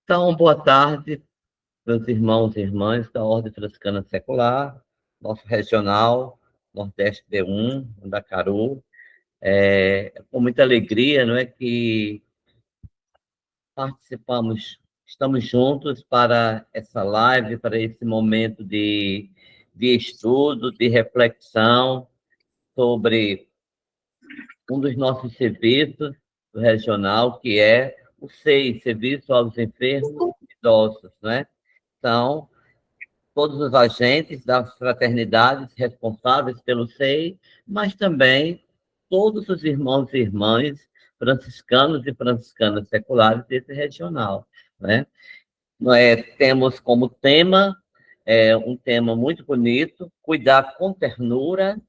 Então, boa tarde, meus irmãos e irmãs da Ordem Franciscana Secular, nosso regional, Nordeste B1, Mandacaru. É com muita alegria, não é, que participamos, estamos juntos para essa live, para esse momento de estudo, de reflexão sobre um dos nossos serviços do regional, que é o SEI, Serviço aos Enfermos e Idosos, né? Então, todos os agentes das fraternidades responsáveis pelo SEI, mas também todos os irmãos e irmãs franciscanos e franciscanas seculares desse regional, né? Temos como tema um tema muito bonito: cuidar com ternura,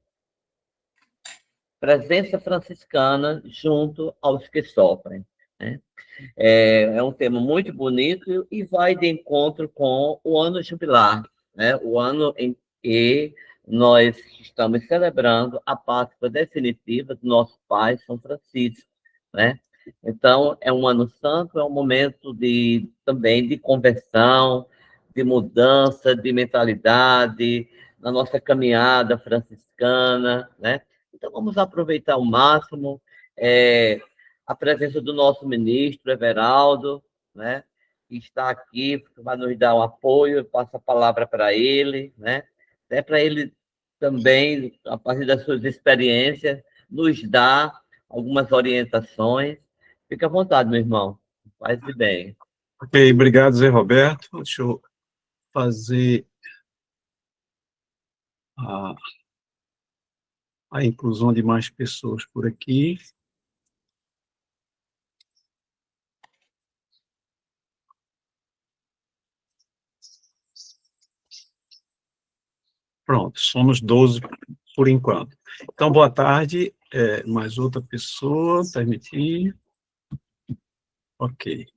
presença franciscana junto aos que sofrem, né? É um tema muito bonito e vai de encontro com o ano jubilar, né? O ano em que nós estamos celebrando a Páscoa definitiva do nosso Pai São Francisco, né? Então, é um ano santo, é um momento também de conversão, de mudança de mentalidade, na nossa caminhada franciscana, né? Então, vamos aproveitar ao máximo a presença do nosso ministro, Everaldo, né? Que está aqui, vai nos dar o apoio, eu passo a palavra para ele, né? Até para ele também, a partir das suas experiências, nos dar algumas orientações. Fique à vontade, meu irmão. Faz de bem. Ok, obrigado, Zé Roberto. Deixa eu fazer a, a inclusão de mais pessoas por aqui. Pronto, somos 12 por enquanto. Então, boa tarde. Mais outra pessoa, permitir. Ok.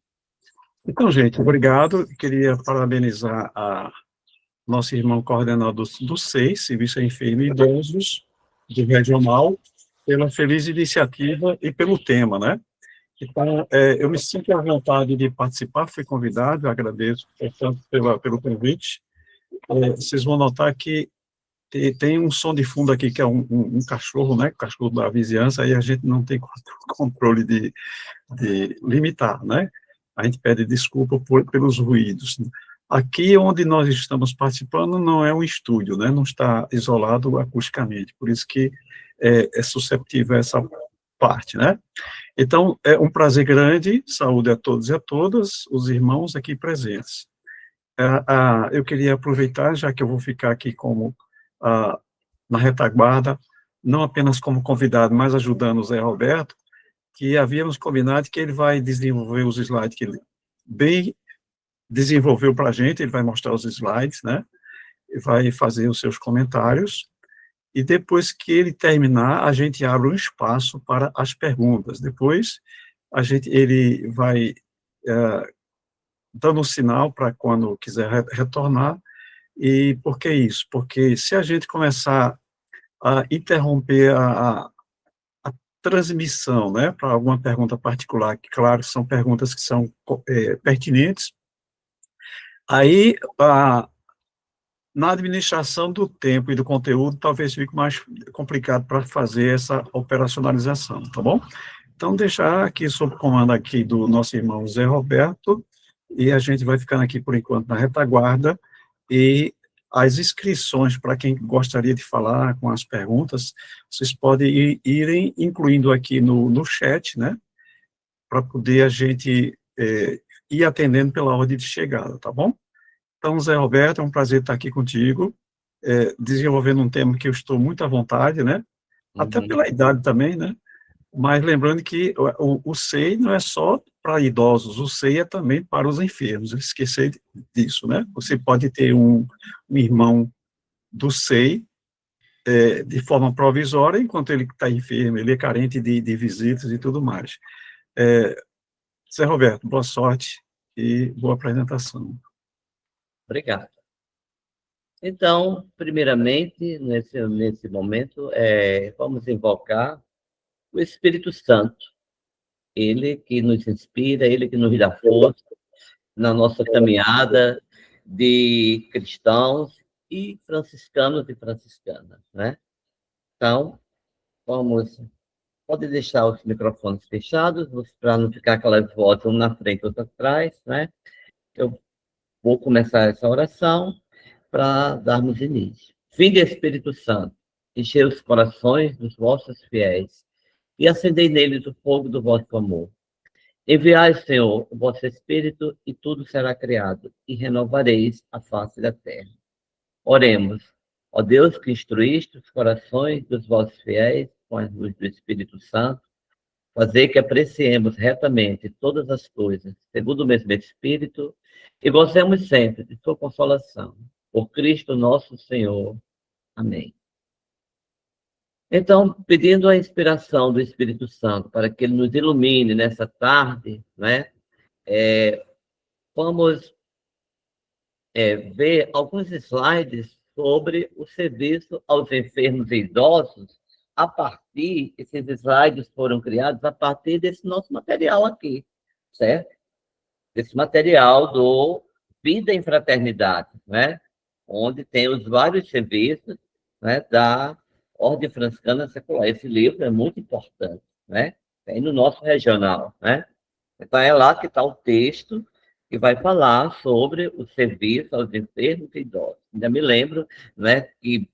Então, gente, obrigado. Queria parabenizar a nosso irmão coordenador do SEI, Serviço a Enfermos e Idosos, do Regional, pela feliz iniciativa e pelo tema, né? Então, eu me sinto à vontade de participar, fui convidado, agradeço, portanto, pelo convite. Vocês vão notar que tem um som de fundo aqui, que é um cachorro, né? Cachorro da vizinhança, aí a gente não tem controle de limitar, né? A gente pede desculpa pelos ruídos. Aqui onde nós estamos participando não é um estúdio, né? Não está isolado acusticamente, por isso que é susceptível a essa parte, né? Então, é um prazer grande, saúde a todos e a todas, os irmãos aqui presentes. Eu queria aproveitar, já que eu vou ficar aqui como na retaguarda, não apenas como convidado, mas ajudando o Zé Roberto, que havíamos combinado que ele vai desenvolver os slides que ele bem desenvolveu para a gente, ele vai mostrar os slides, né? Vai fazer os seus comentários, e depois que ele terminar, a gente abre um espaço para as perguntas. Depois, ele vai dando um sinal para quando quiser retornar. E por que isso? Porque se a gente começar a interromper a transmissão, né, para alguma pergunta particular, que, claro, são perguntas que são pertinentes, aí, na administração do tempo e do conteúdo, talvez fique mais complicado para fazer essa operacionalização, tá bom? Então, deixar aqui sob comando aqui do nosso irmão Zé Roberto, e a gente vai ficando aqui, por enquanto, na retaguarda, e as inscrições para quem gostaria de falar com as perguntas, vocês podem irem incluindo aqui no chat, né, para poder a gente ir atendendo pela ordem de chegada, tá bom? Então, Zé Roberto, é um prazer estar aqui contigo, desenvolvendo um tema que eu estou muito à vontade, né, até pela idade também, né, mas lembrando que o SEI não é só para idosos, o SEI é também para os enfermos, eu esqueci disso, né? Você pode ter um irmão do SEI de forma provisória, enquanto ele está enfermo, ele é carente de visitas e tudo mais. Zé Roberto, boa sorte e boa apresentação. Obrigado. Então, primeiramente, nesse momento, vamos invocar o Espírito Santo, ele que nos inspira, ele que nos dá força, na nossa caminhada de cristãos e franciscanos e franciscanas, né? Então, pode deixar os microfones fechados, para não ficar aquelas vozes, um na frente, outro atrás, né? Eu vou começar essa oração para darmos início. Vinde, Espírito Santo, enchei os corações dos vossos fiéis e acendei neles o fogo do vosso amor. Enviai, Senhor, o vosso Espírito, e tudo será criado, e renovareis a face da terra. Oremos. Ó Deus, que instruíste os corações dos vossos fiéis com a luz do Espírito Santo, fazer que apreciemos retamente todas as coisas, segundo o mesmo Espírito, e gozemos sempre de sua consolação. Por Cristo nosso Senhor. Amém. Então, pedindo a inspiração do Espírito Santo para que ele nos ilumine nessa tarde, né? Vamos ver alguns slides sobre o serviço aos enfermos e idosos. Esses slides foram criados a partir desse nosso material aqui, certo? Esse material do Vida em Fraternidade, né? Onde tem os vários serviços, né, da Ordem Franciscana Secular. Esse livro é muito importante, né? Tem no nosso regional, né? Então, é lá que está o texto que vai falar sobre o serviço aos enfermos e idosos. Ainda me lembro, né, que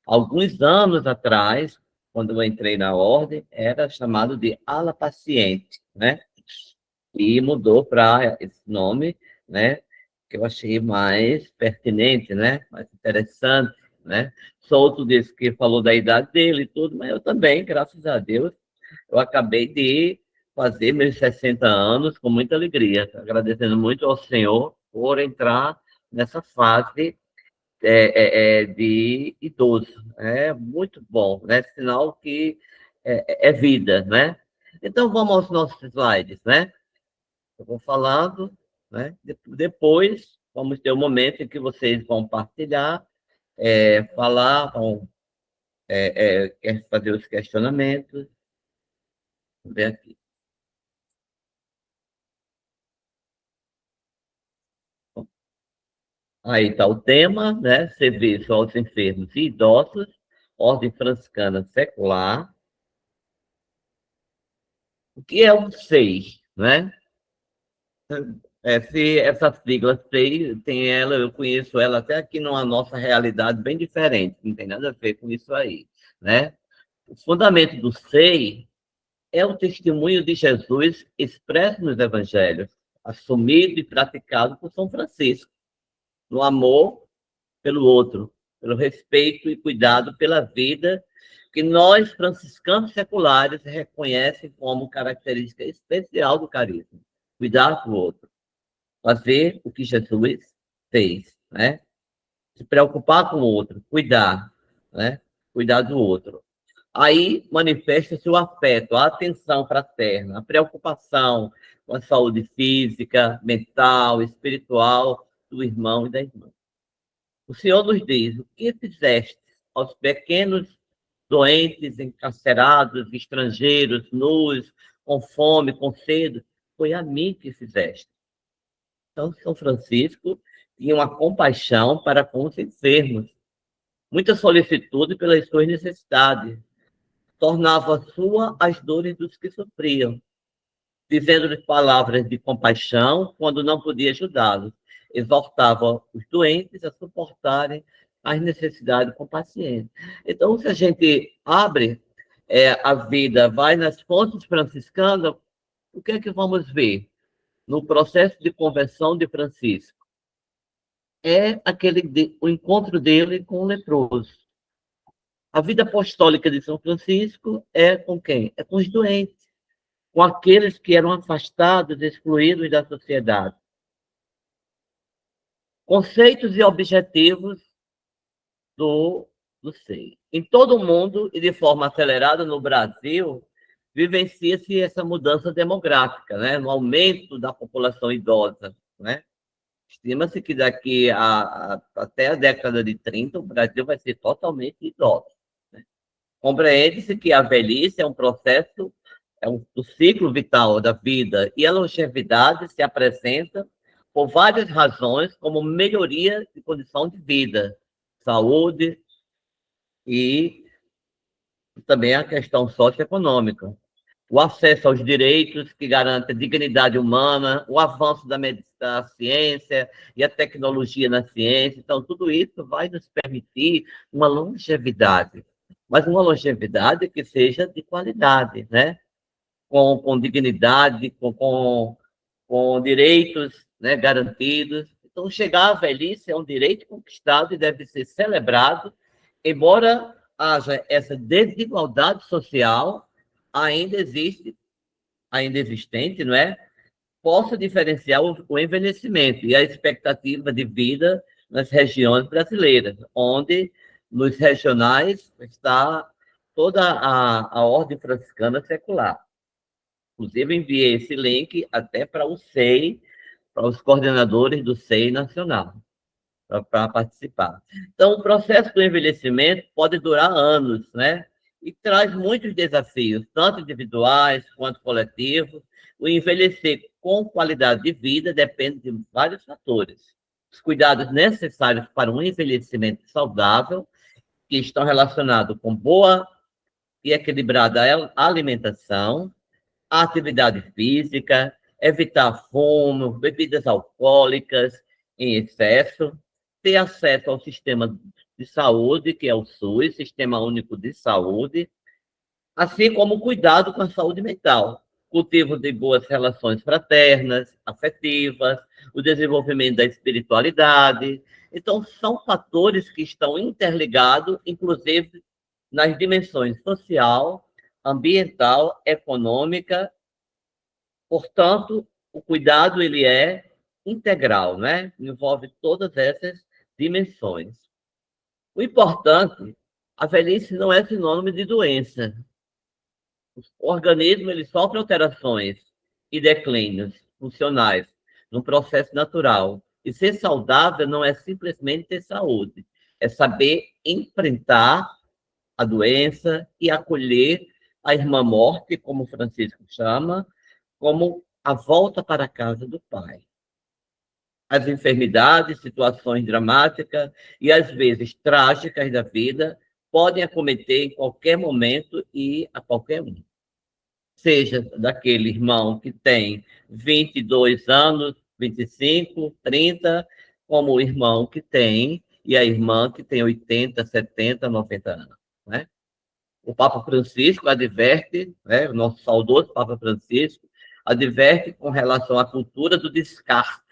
alguns anos atrás, quando eu entrei na ordem, era chamado de ala paciente, né? E mudou para esse nome, né, que eu achei mais pertinente, né, mais interessante, né? Souto disse que falou da idade dele e tudo, mas eu também, graças a Deus, eu acabei de fazer meus 60 anos com muita alegria, agradecendo muito ao Senhor por entrar nessa fase de idoso. É muito bom, né? Sinal que é vida, né? Então, vamos aos nossos slides, né? Eu vou falando, né? Depois, vamos ter um momento em que vocês vão partilhar, falar, vão fazer os questionamentos. Vamos ver aqui. Aí está o tema, né? Serviço aos enfermos e idosos, Ordem Franciscana Secular. O que é o SEI, né? Essa sigla SEI, eu conheço ela até aqui numa nossa realidade bem diferente, não tem nada a ver com isso aí, né? O fundamento do SEI é o testemunho de Jesus expresso nos evangelhos, assumido e praticado por São Francisco, no amor pelo outro, pelo respeito e cuidado pela vida, que nós, franciscanos seculares, reconhecem como característica especial do carisma. Cuidar do outro. Fazer o que Jesus fez, né? Se preocupar com o outro, cuidar, né? Cuidar do outro. Aí manifesta-se o afeto, a atenção fraterna, a preocupação com a saúde física, mental, espiritual do irmão e da irmã. O Senhor nos diz: o que fizeste aos pequenos doentes, encarcerados, estrangeiros, nus, com fome, com sede? Foi a mim que fizeste. Então, São Francisco tinha uma compaixão para com os enfermos, muita solicitude pelas suas necessidades, tornava sua as dores dos que sofriam, dizendo-lhes palavras de compaixão quando não podia ajudá-los, exortava os doentes a suportarem as necessidades com paciência. Então, se a gente abre a vida, vai nas fontes franciscanas, o que é que vamos ver no processo de conversão de Francisco? É o encontro dele com o leproso. A vida apostólica de São Francisco é com quem? É com os doentes, com aqueles que eram afastados, excluídos da sociedade. Conceitos e objetivos do SEI. Em todo o mundo, e de forma acelerada no Brasil, vivencia-se essa mudança demográfica, né? No aumento da população idosa, né? Estima-se que daqui até a década de 30, o Brasil vai ser totalmente idoso. Né? Compreende-se que a velhice é um processo, do ciclo vital da vida, e a longevidade se apresenta por várias razões, como melhoria de condição de vida, saúde e também a questão socioeconômica. O acesso aos direitos que garante a dignidade humana, o avanço da ciência e a tecnologia na ciência. Então, tudo isso vai nos permitir uma longevidade, mas uma longevidade que seja de qualidade, né? Com dignidade, com direitos, né, garantidos. Então, chegar à velhice é um direito conquistado e deve ser celebrado, embora haja essa desigualdade social, ainda existe, ainda existente, não é? Possa diferenciar o envelhecimento e a expectativa de vida nas regiões brasileiras, onde nos regionais está toda a ordem franciscana secular. Inclusive, enviei esse link até para o SEI, para os coordenadores do SEI Nacional, para participar. Então, o processo do envelhecimento pode durar anos, né? E traz muitos desafios, tanto individuais quanto coletivos. O envelhecer com qualidade de vida depende de vários fatores. Os cuidados necessários para um envelhecimento saudável, que estão relacionados com boa e equilibrada alimentação, atividade física, evitar fumo, bebidas alcoólicas em excesso, ter acesso ao sistema de saúde, que é o SUS, Sistema Único de Saúde, assim como cuidado com a saúde mental, cultivo de boas relações fraternas, afetivas, o desenvolvimento da espiritualidade. Então, são fatores que estão interligados, inclusive nas dimensões social, ambiental, econômica. Portanto, o cuidado ele é integral, né? Envolve todas essas dimensões. O importante, a velhice não é sinônimo de doença. O organismo ele sofre alterações e declínios funcionais num processo natural. E ser saudável não é simplesmente ter saúde, é saber enfrentar a doença e acolher a irmã morte, como Francisco chama, como a volta para a casa do Pai. As enfermidades, situações dramáticas e, às vezes, trágicas da vida podem acometer em qualquer momento e a qualquer um. Seja daquele irmão que tem 22 anos, 25, 30, como o irmão que tem e a irmã que tem 80, 70, 90 anos. Né? O Papa Francisco adverte, né, o nosso saudoso Papa Francisco, adverte com relação à cultura do descarte.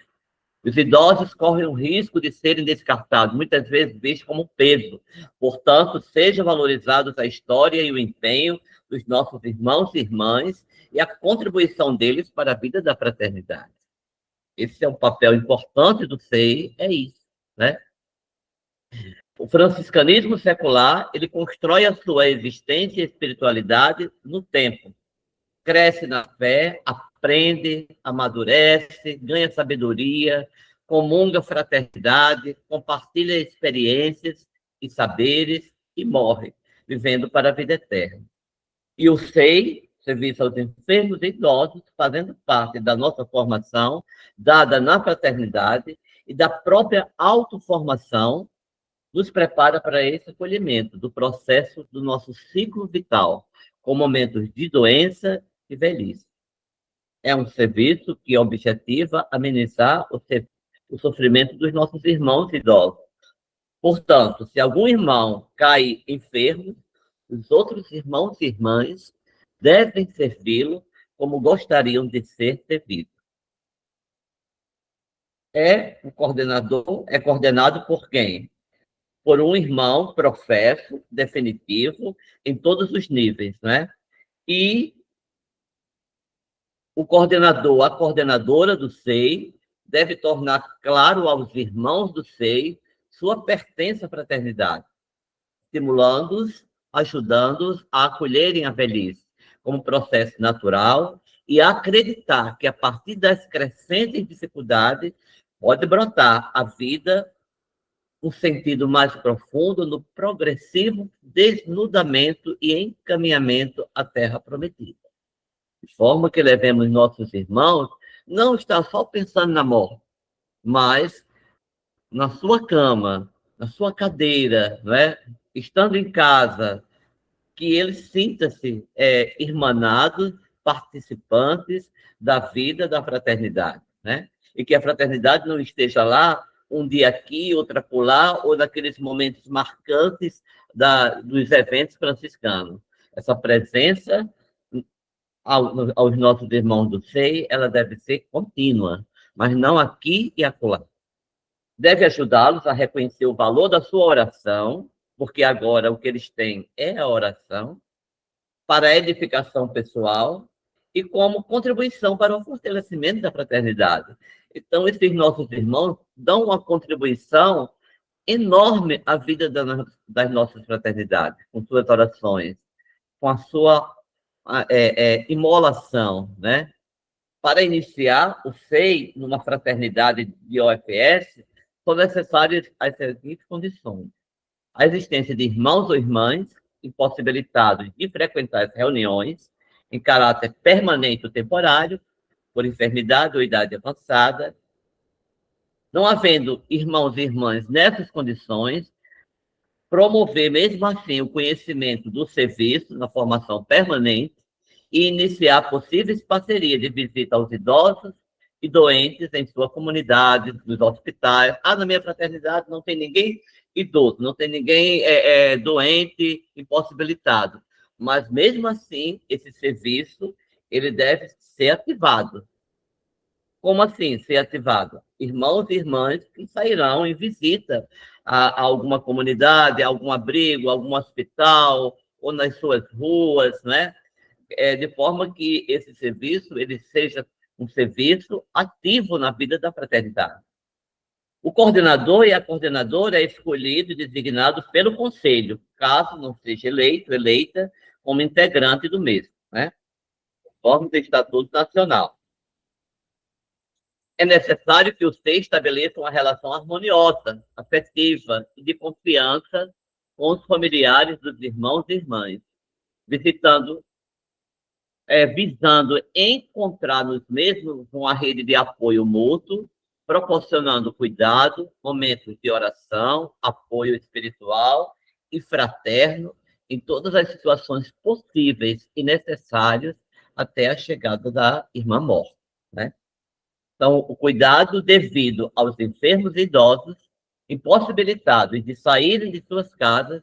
Os idosos correm o risco de serem descartados, muitas vezes vistos como peso. Portanto, sejam valorizados a história e o empenho dos nossos irmãos e irmãs e a contribuição deles para a vida da fraternidade. Esse é um papel importante do SEI, é isso, né? O franciscanismo secular, ele constrói a sua existência e espiritualidade no tempo. Cresce na fé, aprende, amadurece, ganha sabedoria, comunga fraternidade, compartilha experiências e saberes e morre, vivendo para a vida eterna. E o SEI, Serviço aos Enfermos e Idosos, fazendo parte da nossa formação, dada na fraternidade e da própria autoformação, nos prepara para esse acolhimento do processo do nosso ciclo vital, com momentos de doença e velhice. É um serviço que objetiva amenizar o sofrimento dos nossos irmãos idosos. Portanto, se algum irmão cai enfermo, os outros irmãos e irmãs devem servi-lo como gostariam de ser servidos. O coordenador é coordenado por quem? Por um irmão professo, definitivo, em todos os níveis, né? E o coordenador, a coordenadora do SEI, deve tornar claro aos irmãos do SEI sua pertença à fraternidade, estimulando-os, ajudando-os a acolherem a velhice como processo natural e a acreditar que, a partir das crescentes dificuldades, pode brotar a vida um sentido mais profundo no progressivo desnudamento e encaminhamento à terra prometida. De forma que levemos nossos irmãos não estar só pensando na morte, mas na sua cama, na sua cadeira, né? Estando em casa, que eles sintam-se irmanados, participantes da vida da fraternidade, né? E que a fraternidade não esteja lá um dia aqui, outro acolá, ou naqueles momentos marcantes dos eventos franciscanos. Essa presença aos nossos irmãos do SEI, ela deve ser contínua, mas não aqui e acolá. Deve ajudá-los a reconhecer o valor da sua oração, porque agora o que eles têm é a oração, para a edificação pessoal e como contribuição para o fortalecimento da fraternidade. Então, esses nossos irmãos dão uma contribuição enorme à vida das nossas fraternidades, com suas orações, com a sua imolação, né? Para iniciar o SEI numa fraternidade de OFS, são necessárias as seguintes condições: a existência de irmãos ou irmãs impossibilitados de frequentar as reuniões em caráter permanente ou temporário, por enfermidade ou idade avançada. Não havendo irmãos e irmãs nessas condições, promover, mesmo assim, o conhecimento do serviço na formação permanente e iniciar possíveis parcerias de visita aos idosos e doentes em sua comunidade, nos hospitais. Na minha fraternidade não tem ninguém idoso, não tem ninguém doente, impossibilitado. Mas, mesmo assim, esse serviço ele deve ser ativado. Como assim ser ativado? Irmãos e irmãs que sairão em visita a alguma comunidade, a algum abrigo, a algum hospital, ou nas suas ruas, né? De forma que esse serviço ele seja um serviço ativo na vida da fraternidade. O coordenador e a coordenadora é escolhido e designado pelo conselho, caso não seja eleita como integrante do mesmo, né? Conforme o Estatuto Nacional. É necessário que o SEI estabeleça uma relação harmoniosa, afetiva e de confiança com os familiares dos irmãos e irmãs, visando encontrar nos mesmos uma rede de apoio mútuo, proporcionando cuidado, momentos de oração, apoio espiritual e fraterno em todas as situações possíveis e necessárias até a chegada da irmã morta, né? Então, o cuidado devido aos enfermos e idosos impossibilitados de saírem de suas casas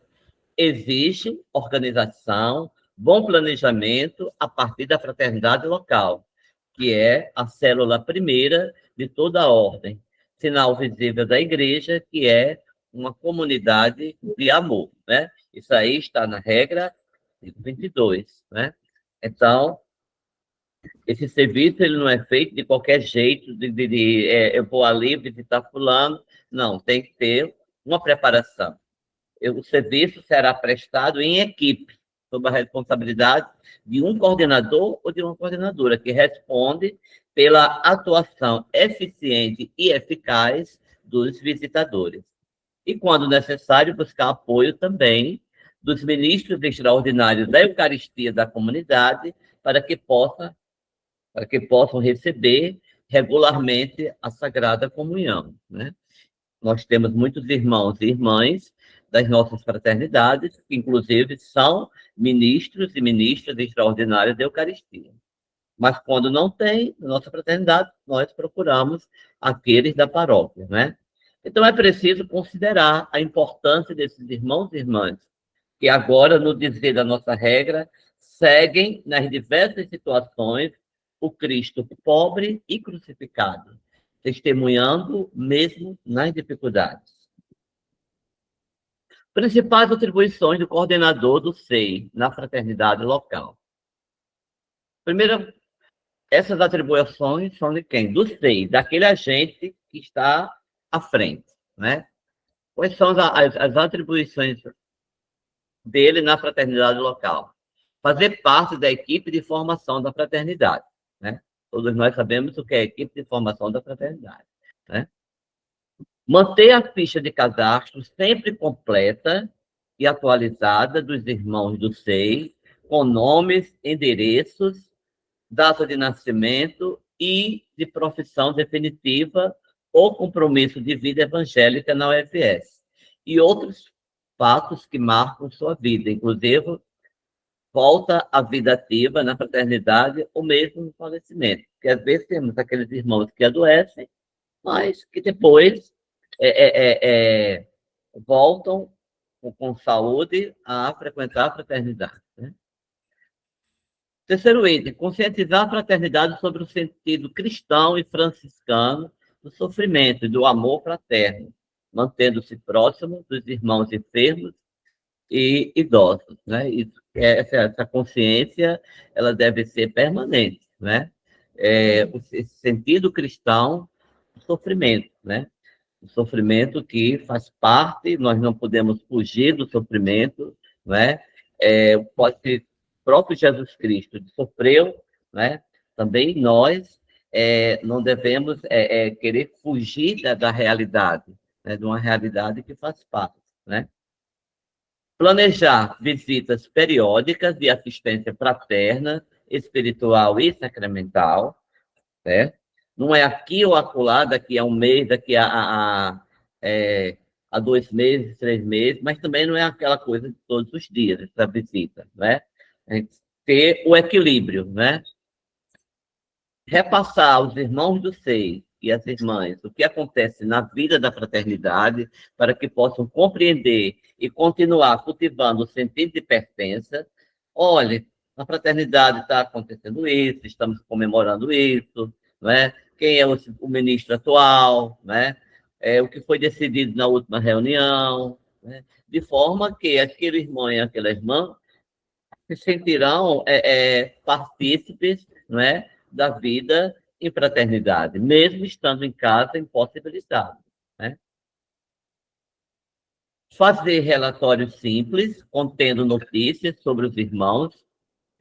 exige organização, bom planejamento a partir da fraternidade local, que é a célula primeira de toda a ordem, sinal visível da igreja, que é uma comunidade de amor, né? Isso aí está na regra 22, né? Então, esse serviço ele não é feito de qualquer jeito, eu vou ali visitar fulano. Não, tem que ter uma preparação. O serviço será prestado em equipe, sob a responsabilidade de um coordenador ou de uma coordenadora, que responde pela atuação eficiente e eficaz dos visitadores. E, quando necessário, buscar apoio também dos ministros extraordinários da Eucaristia da comunidade, para que possam receber regularmente a Sagrada Comunhão, né? Nós temos muitos irmãos e irmãs das nossas fraternidades, que inclusive são ministros e ministras extraordinários da Eucaristia. Mas quando não tem, na nossa fraternidade, nós procuramos aqueles da paróquia, né? Então é preciso considerar a importância desses irmãos e irmãs, que agora, no dizer da nossa regra, seguem nas diversas situações o Cristo pobre e crucificado, testemunhando mesmo nas dificuldades. Principais atribuições do coordenador do SEI na fraternidade local. Primeiro, essas atribuições são de quem? Do SEI, daquele agente que está à frente, né? Quais são as atribuições dele na fraternidade local? Fazer parte da equipe de formação da fraternidade, né? Todos nós sabemos o que é a equipe de formação da fraternidade, né? Manter a ficha de cadastro sempre completa e atualizada dos irmãos do SEI, com nomes, endereços, data de nascimento e de profissão definitiva o compromisso de vida evangélica na UFS, e outros fatos que marcam sua vida, inclusive volta à vida ativa na fraternidade ou mesmo no falecimento. Porque às vezes temos aqueles irmãos que adoecem, mas que depois voltam com saúde a frequentar a fraternidade. Né? Terceiro item, conscientizar a fraternidade sobre o sentido cristão e franciscano do sofrimento e do amor fraterno, mantendo-se próximo dos irmãos enfermos e idosos, né? Essa consciência, ela deve ser permanente, né? Esse sentido cristão do sofrimento, né? O sofrimento que faz parte, nós não podemos fugir do sofrimento, né? Pode ser próprio Jesus Cristo sofreu, né? Também nós não devemos querer fugir da realidade, né? De uma realidade que faz parte, né? Planejar visitas periódicas de assistência fraterna, espiritual e sacramental, né? Não é aqui ou acolá, daqui a um mês, daqui a 2 meses, 3 meses, mas também não é aquela coisa de todos os dias, essa visita, né? Ter o equilíbrio, né? Repassar aos irmãos do seio e às irmãs o que acontece na vida da fraternidade, para que possam compreender e continuar cultivando o sentido de pertença. Olha, na fraternidade está acontecendo isso, estamos comemorando isso, né? Quem é o ministro atual, né? O que foi decidido na última reunião, né? De forma que aquele irmão e aquela irmã se sentirão partícipes, né, da vida em fraternidade, mesmo estando em casa impossibilitado, né? Fazer relatórios simples, contendo notícias sobre os irmãos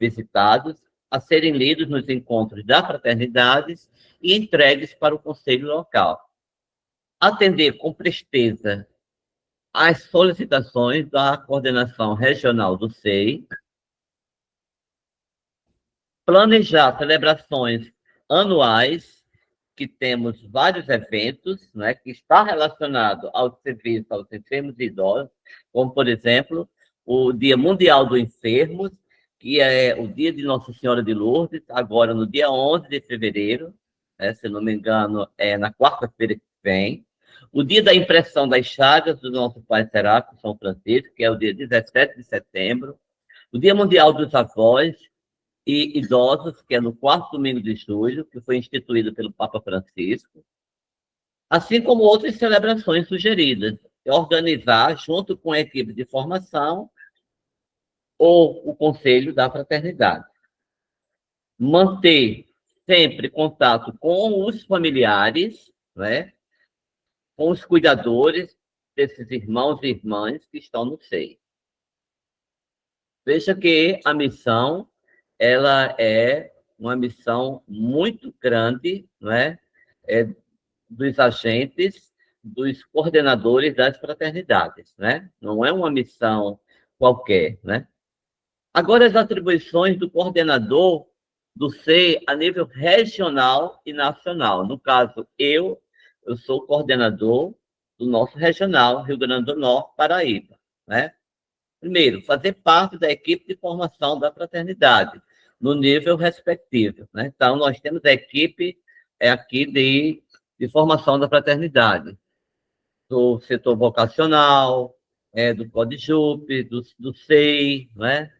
visitados, a serem lidos nos encontros da fraternidade e entregues para o conselho local. Atender com presteza às solicitações da coordenação regional do SEI, planejar celebrações anuais, que temos vários eventos, né, que está relacionado ao serviço aos enfermos e idosos, como, por exemplo, o Dia Mundial do Enfermos, que é o dia de Nossa Senhora de Lourdes, agora no dia 11 de fevereiro, né, se não me engano, é na quarta-feira que vem. O dia da impressão das chagas do nosso Pai Serápico São Francisco, que é o dia 17 de setembro. O Dia Mundial dos Avós e Idosos, que é no quarto domingo de julho, que foi instituído pelo Papa Francisco, assim como outras celebrações sugeridas. Organizar, junto com a equipe de formação ou o Conselho da Fraternidade. Manter sempre contato com os familiares, né? Com os cuidadores desses irmãos e irmãs que estão no seio. Veja que a missão, ela é uma missão muito grande, não é? Dos agentes, dos coordenadores das fraternidades, né? Não é uma missão qualquer, né? Agora, as atribuições do coordenador do SEI a nível regional e nacional. No caso, eu sou coordenador do nosso regional, Rio Grande do Norte, Paraíba, né? Primeiro, fazer parte da equipe de formação da fraternidade, no nível respectivo, né? Então, nós temos a equipe aqui de formação da fraternidade, do setor vocacional, do CODJUP, do SEI, né?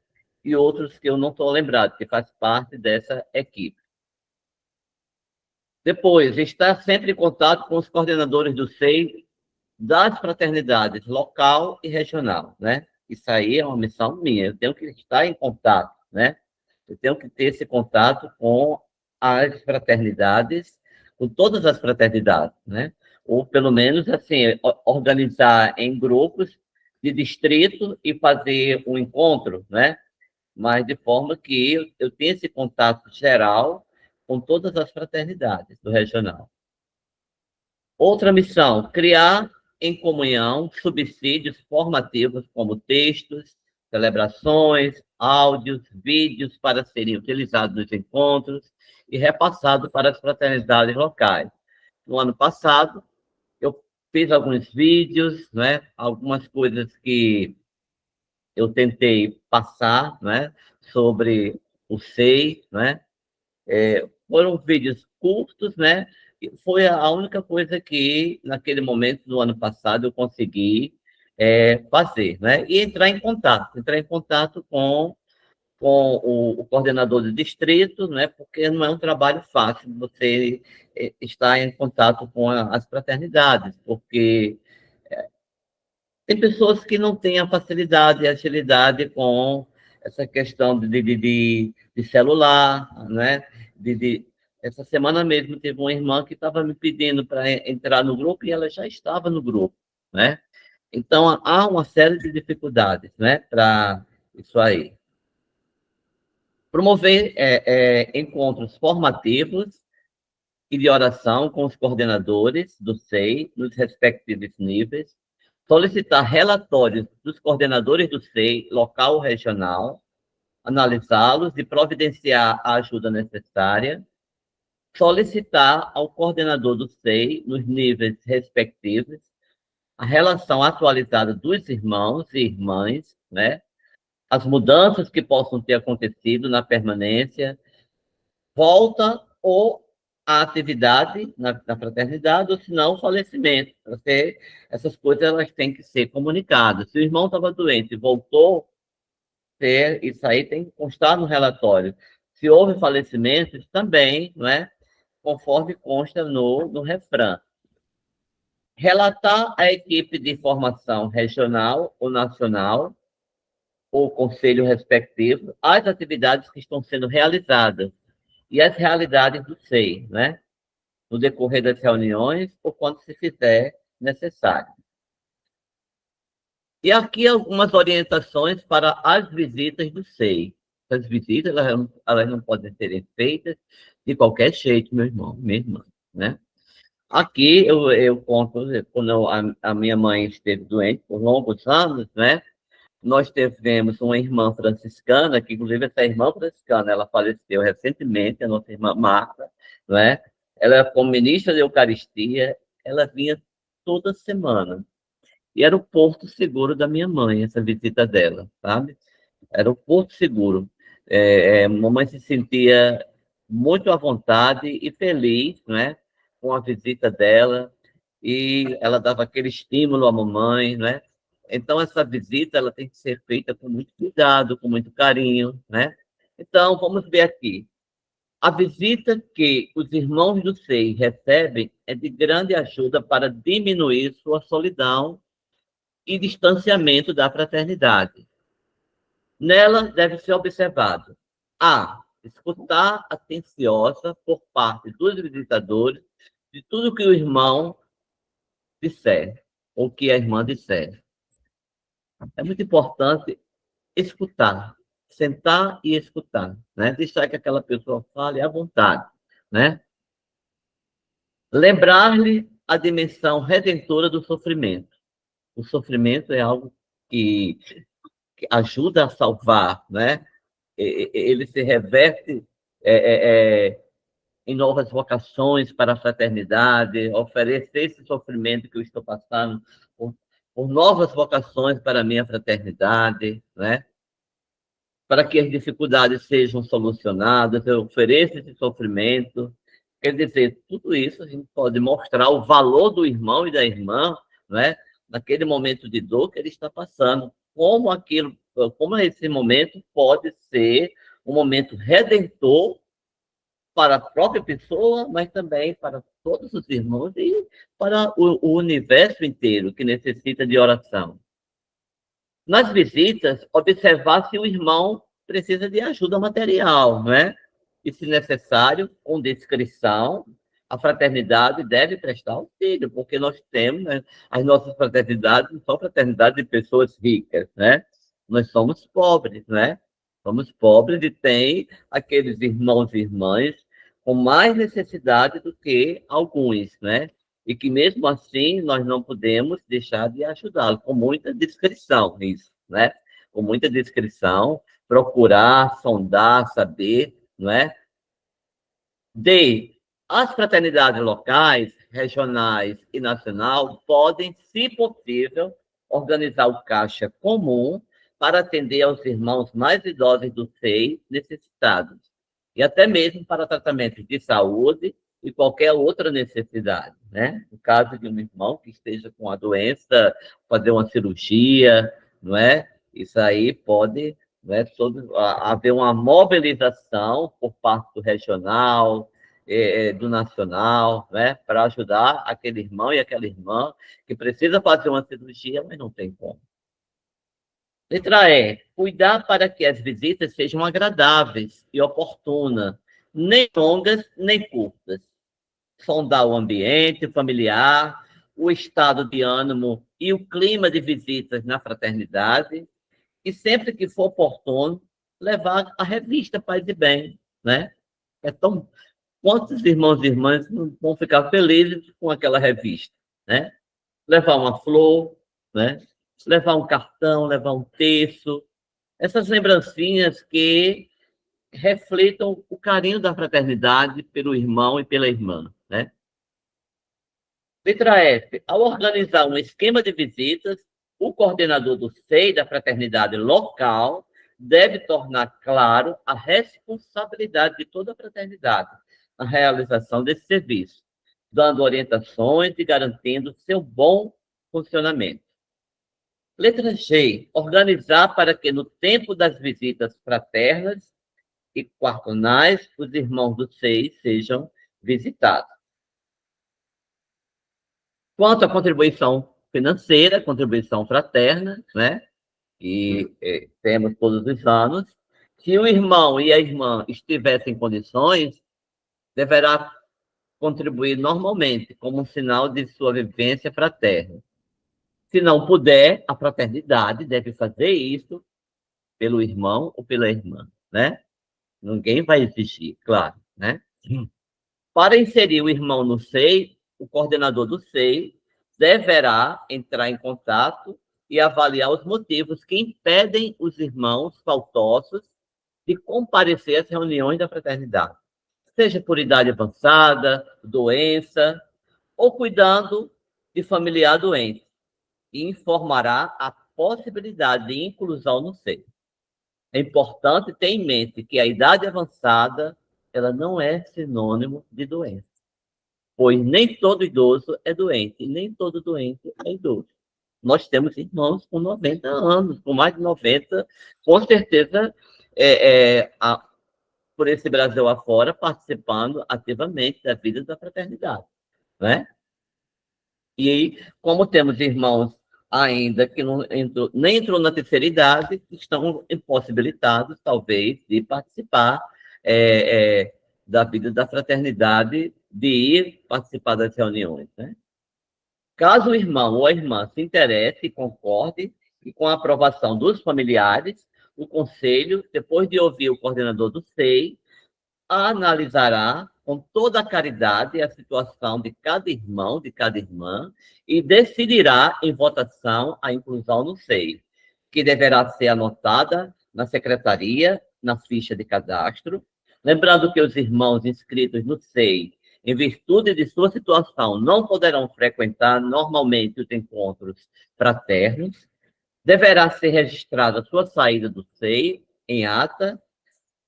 E outros que eu não estou lembrado, que faz parte dessa equipe. Depois, estar sempre em contato com os coordenadores do SEI das fraternidades local e regional, né? Isso aí é uma missão minha, eu tenho que estar em contato, né? Eu tenho que ter esse contato com as fraternidades, com todas as fraternidades, né? Ou pelo menos, assim, organizar em grupos de distrito e fazer um encontro, né? Mas de forma que eu tenha esse contato geral com todas as fraternidades do regional. Outra missão, criar em comunhão subsídios formativos como textos, celebrações, áudios, vídeos para serem utilizados nos encontros e repassados para as fraternidades locais. no ano passado, eu fiz alguns vídeos, né? Algumas coisas que eu tentei passar, né? Sobre o SEI, né? Foram vídeos curtos, né? E foi a única coisa que, naquele momento do ano passado, eu consegui fazer, né? E entrar em contato com o coordenador do distrito, né? Porque não é um trabalho fácil você estar em contato com as fraternidades, porque tem pessoas que não têm a facilidade e agilidade com essa questão de celular, né? Essa semana mesmo teve uma irmã que estava me pedindo para entrar no grupo e ela já estava no grupo, né? Então, há uma série de dificuldades, né, para isso aí. Promover encontros formativos e de oração com os coordenadores do SEI nos respectivos níveis, solicitar relatórios dos coordenadores do SEI, local ou regional, analisá-los e providenciar a ajuda necessária, solicitar ao coordenador do SEI, nos níveis respectivos, a relação atualizada dos irmãos e irmãs, né? As mudanças que possam ter acontecido na permanência, volta ou a atividade na fraternidade, ou se não, o falecimento. Essas coisas elas têm que ser comunicadas. Se o irmão estava doente e voltou, isso aí tem que constar no relatório. Se houve falecimentos, também, não é? Conforme consta no refrão. Relatar à equipe de informação regional ou nacional, ou conselho respectivo, as atividades que estão sendo realizadas e as realidades do SEI, né? No decorrer das reuniões ou quando se fizer necessário. E aqui algumas orientações para as visitas do SEI. As visitas, elas não podem serem feitas de qualquer jeito, meu irmão, minha irmã, né? Aqui eu conto, quando a minha mãe esteve doente por longos anos, né? Nós tivemos uma irmã franciscana, que inclusive essa irmã franciscana, ela faleceu recentemente, a nossa irmã Marta, né? Ela, como ministra de Eucaristia, ela vinha toda semana. E era o porto seguro da minha mãe, essa visita dela, sabe? Era o porto seguro. Mamãe se sentia muito à vontade e feliz, né? Com a visita dela, e ela dava aquele estímulo à mamãe, né? Então, essa visita ela tem que ser feita com muito cuidado, com muito carinho, né? Então, vamos ver aqui. A visita que os irmãos do SEI recebem é de grande ajuda para diminuir sua solidão e distanciamento da fraternidade. Nela deve ser observado a escutar atenciosa por parte dos visitadores de tudo que o irmão disser ou que a irmã disser. É muito importante escutar, sentar e escutar, né? Deixar que aquela pessoa fale à vontade, né? Lembrar-lhe a dimensão redentora do sofrimento. O sofrimento é algo que ajuda a salvar, né? Ele se reverte em novas vocações para a fraternidade, oferecer esse sofrimento que eu estou passando por novas vocações para a minha fraternidade, né? Para que as dificuldades sejam solucionadas, eu ofereço esse sofrimento. Quer dizer, tudo isso a gente pode mostrar o valor do irmão e da irmã, né? Naquele momento de dor que ele está passando, como esse momento pode ser um momento redentor para a própria pessoa, mas também para todos os irmãos e para o universo inteiro que necessita de oração. Nas visitas, observar se o irmão precisa de ajuda material, né? E, se necessário, com descrição, a fraternidade deve prestar auxílio, porque nós temos, né, as nossas fraternidades não são fraternidades de pessoas ricas, né? Nós somos pobres, né? Somos pobres e tem aqueles irmãos e irmãs com mais necessidade do que alguns, né? E que mesmo assim nós não podemos deixar de ajudá-lo, com muita discrição, isso, né? Com muita discrição, procurar, sondar, saber, não é? As fraternidades locais regionais e nacional podem, se possível, organizar o caixa comum para atender aos irmãos mais idosos do SEI necessitados, e até mesmo para tratamento de saúde e qualquer outra necessidade, né? No caso de um irmão que esteja com a doença, fazer uma cirurgia, não é? Isso aí pode, não é, haver uma mobilização por parte do regional, do nacional, né, para ajudar aquele irmão e aquela irmã que precisa fazer uma cirurgia, mas não tem como. Letra E, cuidar para que as visitas sejam agradáveis e oportunas, nem longas nem curtas. Sondar o ambiente familiar, o estado de ânimo e o clima de visitas na fraternidade, e sempre que for oportuno, levar a revista Paz e Bem, né? É tão... Quantos irmãos e irmãs não vão ficar felizes com aquela revista, né? Levar uma flor, né? Levar um cartão, levar um terço, essas lembrancinhas que refletam o carinho da fraternidade pelo irmão e pela irmã, né? Letra F. Ao organizar um esquema de visitas, o coordenador do SEI da fraternidade local deve tornar claro a responsabilidade de toda a fraternidade na realização desse serviço, dando orientações e garantindo seu bom funcionamento. Letra G. Organizar para que, no tempo das visitas fraternas e quartonais, os irmãos do SEI sejam visitados. Quanto à contribuição financeira, contribuição fraterna, né? E temos todos os anos, se o irmão e a irmã estiverem em condições, deverá contribuir normalmente, como um sinal de sua vivência fraterna. Se não puder, a fraternidade deve fazer isso pelo irmão ou pela irmã, né? Ninguém vai exigir, claro, né? Para inserir o irmão no SEI, o coordenador do SEI deverá entrar em contato e avaliar os motivos que impedem os irmãos faltosos de comparecer às reuniões da fraternidade, seja por idade avançada, doença ou cuidando de familiar doente, e informará a possibilidade de inclusão no SEI. É importante ter em mente que a idade avançada ela não é sinônimo de doença, pois nem todo idoso é doente, e nem todo doente é idoso. Nós temos irmãos com 90 anos, com mais de 90, com certeza, por esse Brasil afora, participando ativamente da vida da fraternidade, né? E aí, como temos irmãos ainda que não entrou, nem entrou na terceira idade, estão impossibilitados, talvez, de participar da vida da fraternidade, de ir participar das reuniões, né? Caso o irmão ou a irmã se interesse e concorde, e com a aprovação dos familiares, o conselho, depois de ouvir o coordenador do SEI, analisará com toda a caridade a situação de cada irmão, de cada irmã, e decidirá em votação a inclusão no SEI, que deverá ser anotada na secretaria, na ficha de cadastro. Lembrando que os irmãos inscritos no SEI, em virtude de sua situação, não poderão frequentar normalmente os encontros fraternos. Deverá ser registrada a sua saída do SEI em ata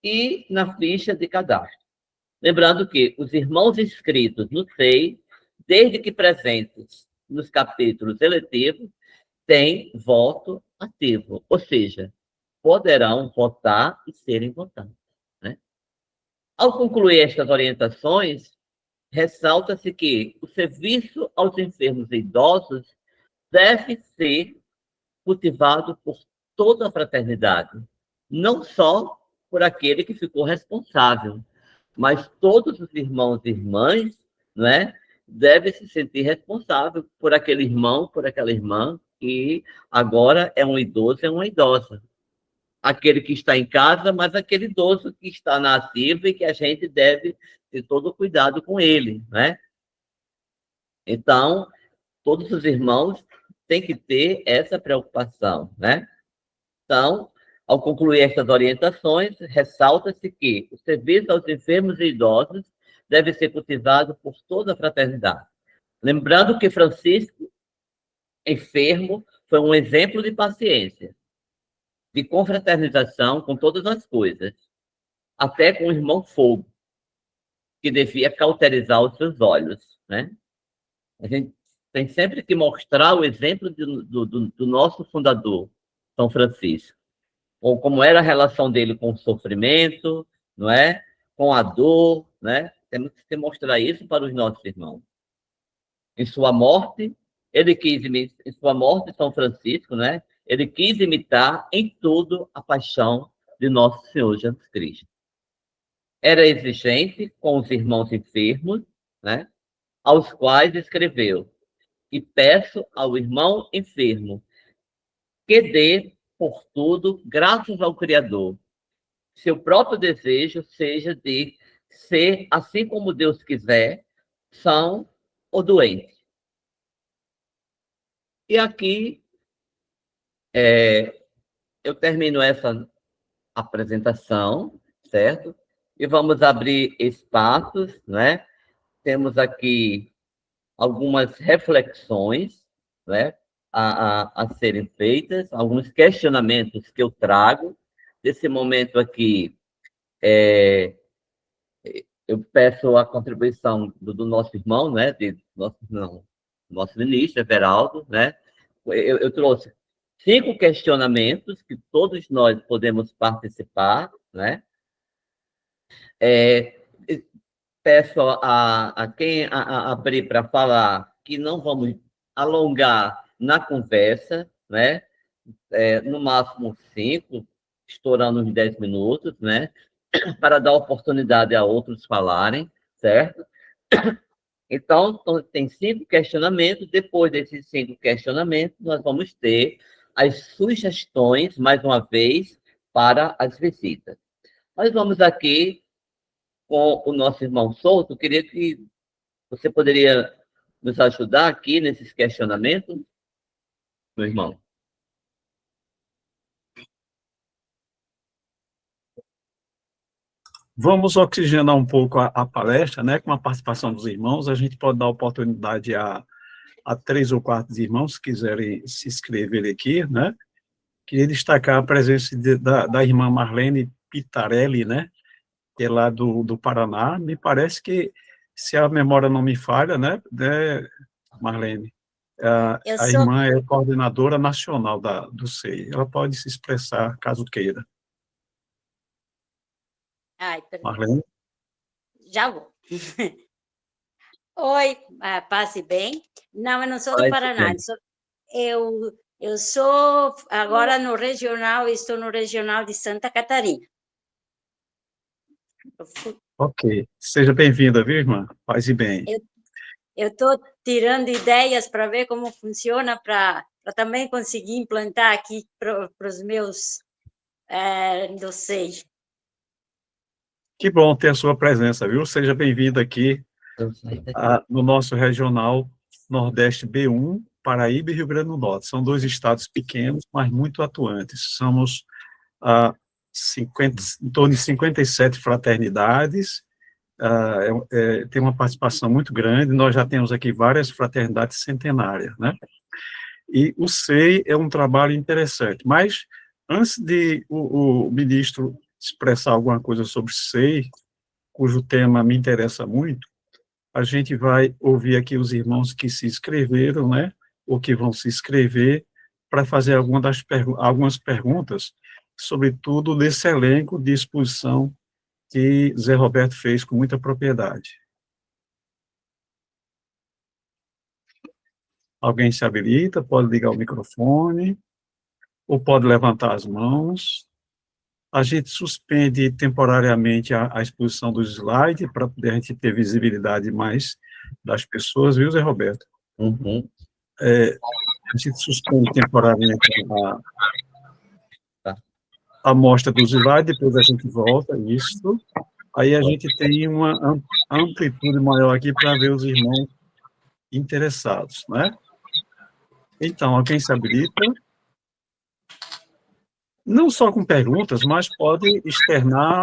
e na ficha de cadastro. Lembrando que os irmãos inscritos no SEI, desde que presentes nos capítulos eletivos, têm voto ativo, ou seja, poderão votar e serem votados, né? Ao concluir estas orientações, ressalta-se que o serviço aos enfermos e idosos deve ser cultivado por toda a fraternidade, não só por aquele que ficou responsável, mas todos os irmãos e irmãs, né, devem se sentir responsáveis por aquele irmão, por aquela irmã, que agora é um idoso, é uma idosa. Aquele que está em casa, mas aquele idoso que está na ativa e que a gente deve ter todo o cuidado com ele, né? Então, todos os irmãos têm que ter essa preocupação, né? Então, ao concluir estas orientações, ressalta-se que o serviço aos enfermos e idosos deve ser cultivado por toda a fraternidade, Lembrando que Francisco, enfermo, foi um exemplo de paciência, de confraternização com todas as coisas, até com o irmão Fogo, que devia cauterizar os seus olhos, né? A gente tem sempre que mostrar o exemplo do nosso fundador, São Francisco, ou como era a relação dele com o sofrimento, não é? Com a dor, né? Temos que mostrar isso para os nossos irmãos. Em sua morte, em sua morte, São Francisco, né? Ele quis imitar em tudo a paixão de nosso Senhor Jesus Cristo. Era exigente com os irmãos enfermos, né? Aos quais escreveu: e peço ao irmão enfermo que dê por tudo graças ao Criador. Seu próprio desejo seja de ser, assim como Deus quiser, são ou doente. E aqui eu termino essa apresentação, certo? E vamos abrir espaços, né? Temos aqui algumas reflexões, né? A serem feitas, alguns questionamentos que eu trago. Desse momento aqui, eu peço a contribuição do nosso irmão, né? Nosso ministro, Everaldo, né? Eu trouxe 5 questionamentos que todos nós podemos participar, né? É, peço a quem abrir para falar que não vamos alongar na conversa, né? No máximo 5, estourando uns 10 minutos, né? Para dar oportunidade a outros falarem, certo? Então, tem 5 questionamentos. Depois desses 5 questionamentos, nós vamos ter as sugestões, mais uma vez, para as visitas. Nós vamos aqui com o nosso irmão Souto. Queria que você poderia nos ajudar aqui nesses questionamentos, meu irmão? Vamos oxigenar um pouco a palestra, né? Com a participação dos irmãos, a gente pode dar oportunidade a 3 ou 4 irmãos que quiserem se inscrever aqui, né? Queria destacar a presença da irmã Marlene Pitarelli, né? Que é lá do Paraná. Me parece que, se a memória não me falha, né, Marlene, a irmã é coordenadora nacional do SEI. Ela pode se expressar, caso queira. Marlene? Já vou. Oi, paz e bem. Não, eu não sou do Paraná. Eu sou agora no regional, estou no regional de Santa Catarina. Ok. Seja bem-vinda, viu, irmã? Paz e bem. Eu estou tirando ideias para ver como funciona, para também conseguir implantar aqui para os meus do SEI. Que bom ter a sua presença, viu? Seja bem-vinda aqui no nosso regional Nordeste B1, Paraíba e Rio Grande do Norte. São 2 estados pequenos, mas muito atuantes. Somos em torno de 57 fraternidades, tem uma participação muito grande. Nós já temos aqui várias fraternidades centenárias, né? E o SEI é um trabalho interessante, mas antes de o ministro expressar alguma coisa sobre SEI, cujo tema me interessa muito, a gente vai ouvir aqui os irmãos que se inscreveram, né, ou que vão se inscrever, para fazer algumas perguntas, sobretudo desse elenco de exposição que Zé Roberto fez com muita propriedade. Alguém se habilita, pode ligar o microfone, ou pode levantar as mãos. A gente suspende temporariamente a exposição dos slides, para poder a gente ter visibilidade mais das pessoas, viu, Zé Roberto? Uhum. A gente suspende temporariamente a mostra dos slides, depois a gente volta, isso. Aí a gente tem uma amplitude maior aqui para ver os irmãos interessados, né? Então, alguém se habilita? Não só com perguntas, mas pode externar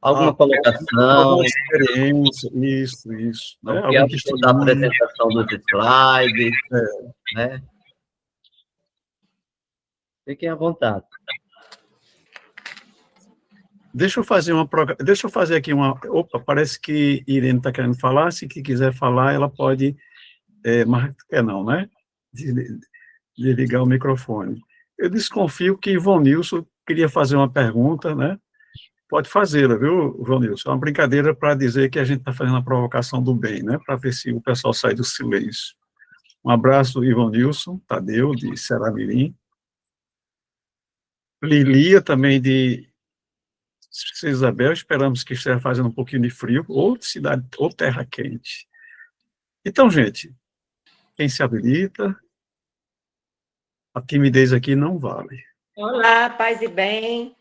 Alguma colocação, alguma experiência, isso, né? o que Algum achou da testemunho. apresentação dos slides, né? Fiquem à vontade. Deixa eu fazer aqui uma... Opa, parece que Irene está querendo falar. Se que quiser falar, ela pode... mas quer não, né? Desligar o microfone. Eu desconfio que Ivonilson queria fazer uma pergunta, né? Pode fazê-la, viu, Ivonilson? É uma brincadeira para dizer que a gente está fazendo a provocação do bem, né? Para ver se o pessoal sai do silêncio. Um abraço, Ivonilson, Tadeu, de Seramirim. Lilia, também de Isabel, esperamos que esteja fazendo um pouquinho de frio, ou cidade, ou terra quente. Então, gente, quem se habilita, a timidez aqui não vale. Olá, paz e bem.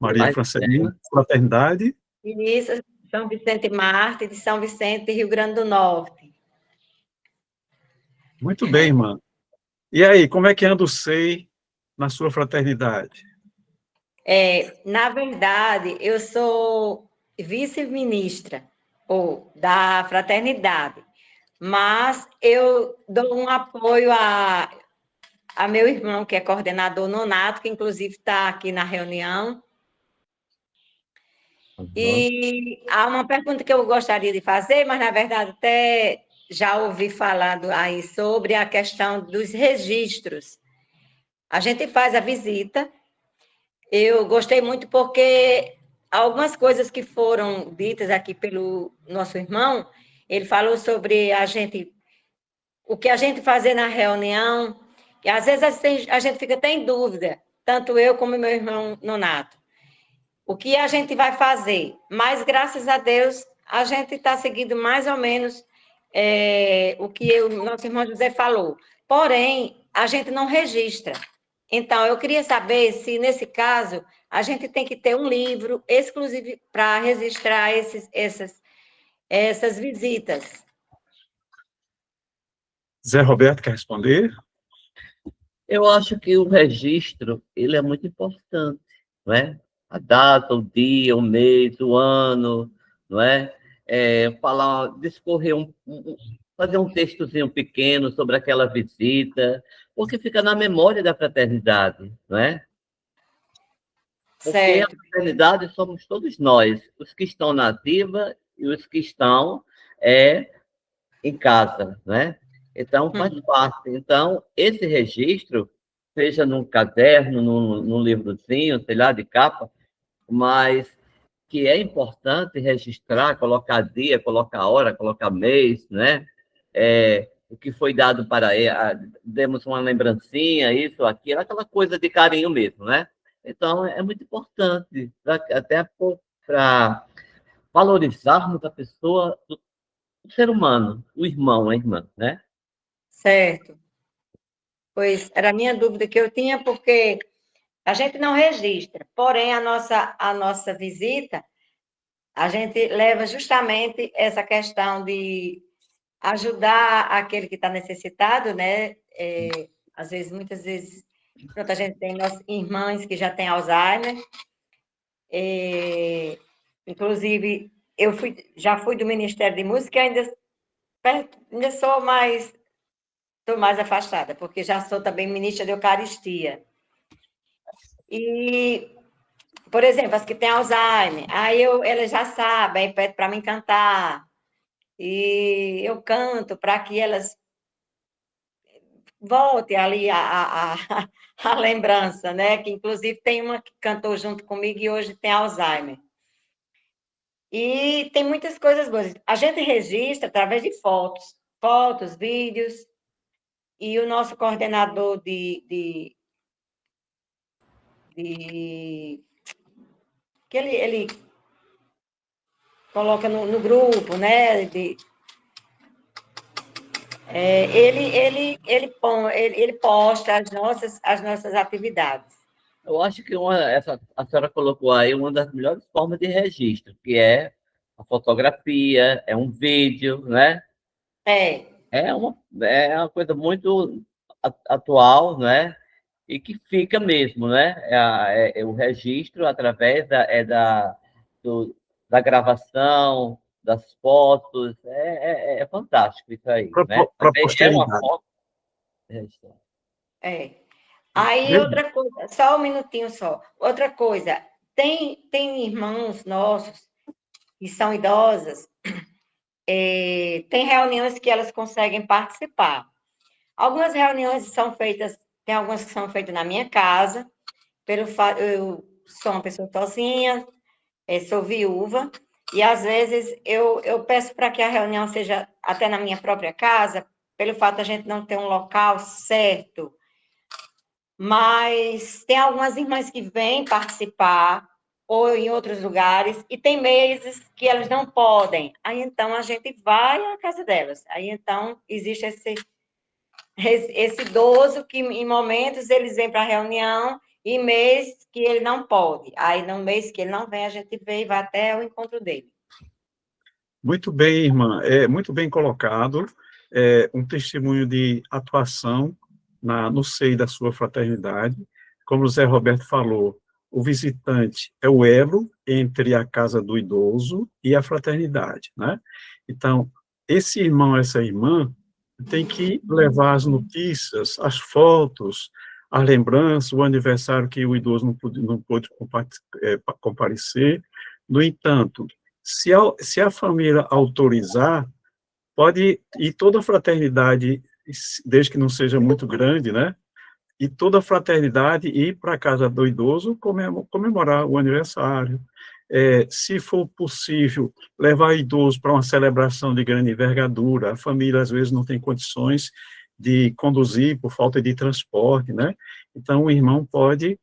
Maria Francelina, Fraternidade. Vinícius, São Vicente Marte, de São Vicente, Rio Grande do Norte. Muito bem, irmã. E aí, como é que anda o SEI na sua fraternidade? Na verdade, eu sou vice-ministra da fraternidade, mas eu dou um apoio a meu irmão, que é coordenador nonato, que inclusive está aqui na reunião. E há uma pergunta que eu gostaria de fazer, mas, na verdade, até já ouvi falando aí sobre a questão dos registros. A gente faz a visita. Eu gostei muito porque algumas coisas que foram ditas aqui pelo nosso irmão, ele falou sobre o que a gente fazer na reunião, e às vezes a gente fica até em dúvida, tanto eu como meu irmão Nonato, o que a gente vai fazer, mas graças a Deus a gente está seguindo mais ou menos o que o nosso irmão José falou, porém a gente não registra. Então, eu queria saber se, nesse caso, a gente tem que ter um livro exclusivo para registrar essas visitas. Zé Roberto quer responder? Eu acho que o registro, ele é muito importante, não é? A data, o dia, o mês, o ano, não é? Discorrer fazer um textozinho pequeno sobre aquela visita, porque fica na memória da fraternidade, não é? Porque Certo. a fraternidade somos todos nós, os que estão na ativa e os que estão em casa, né? Então, faz parte. Então, esse registro, seja num caderno, num livrozinho, sei lá, de capa, mas que é importante registrar, colocar dia, colocar hora, colocar mês, né? O que foi dado para ele, demos uma lembrancinha, isso, aquilo, aquela coisa de carinho mesmo, né? Então, é muito importante, até para valorizarmos a pessoa, o ser humano, o irmão, a irmã, né? Certo. Pois era a minha dúvida que eu tinha, porque a gente não registra, porém a nossa visita, a gente leva justamente essa questão de ajudar aquele que está necessitado, né? Às vezes, muitas vezes, pronto, a gente tem nossas irmãs que já têm Alzheimer. Inclusive, já fui do Ministério de Música e ainda sou mais afastada, porque já sou também ministra de Eucaristia. E, por exemplo, as que têm Alzheimer, aí elas já sabem, aí pedem para mim cantar, e eu canto para que elas voltem ali a lembrança, né? Que, inclusive, tem uma que cantou junto comigo e hoje tem Alzheimer. E tem muitas coisas boas. A gente registra através de fotos, vídeos, e o nosso coordenador que ele coloca no grupo, né? Ele posta as nossas atividades. Eu acho que a senhora colocou aí uma das melhores formas de registro, que é a fotografia, é um vídeo, né? É uma coisa muito atual, né? E que fica mesmo, né? O registro através da gravação, das fotos, é fantástico isso aí, né? Para a Também é uma posteridade. forma... É. Aí, outra coisa, só um minutinho só. Outra coisa, tem irmãos nossos que são idosas, tem reuniões que elas conseguem participar. Algumas reuniões são feitas, tem algumas que são feitas na minha casa, eu sou uma pessoa sozinha, sou viúva, e às vezes eu peço para que a reunião seja até na minha própria casa, pelo fato de a gente não ter um local certo. Mas tem algumas irmãs que vêm participar, ou em outros lugares, e tem meses que elas não podem. Aí, então, a gente vai à casa delas. Aí, então, existe esse idoso que, em momentos, eles vêm para a reunião, e mês que ele não pode. Aí, no mês que ele não vem, a gente vem e vai até o encontro dele. Muito bem, irmã. Muito bem colocado. Um testemunho de atuação no seio da sua fraternidade. Como o Zé Roberto falou, o visitante é o elo entre a casa do idoso e a fraternidade, né? Então, esse irmão, essa irmã, tem que levar as notícias, as fotos, a lembrança, o aniversário que o idoso não pôde comparecer. No entanto, se a família autorizar, pode ir toda a fraternidade, desde que não seja muito grande, né? E toda a fraternidade ir para a casa do idoso comemorar o aniversário. Se for possível, levar idoso para uma celebração de grande envergadura, a família às vezes não tem condições de conduzir por falta de transporte, né? Então, o irmão pode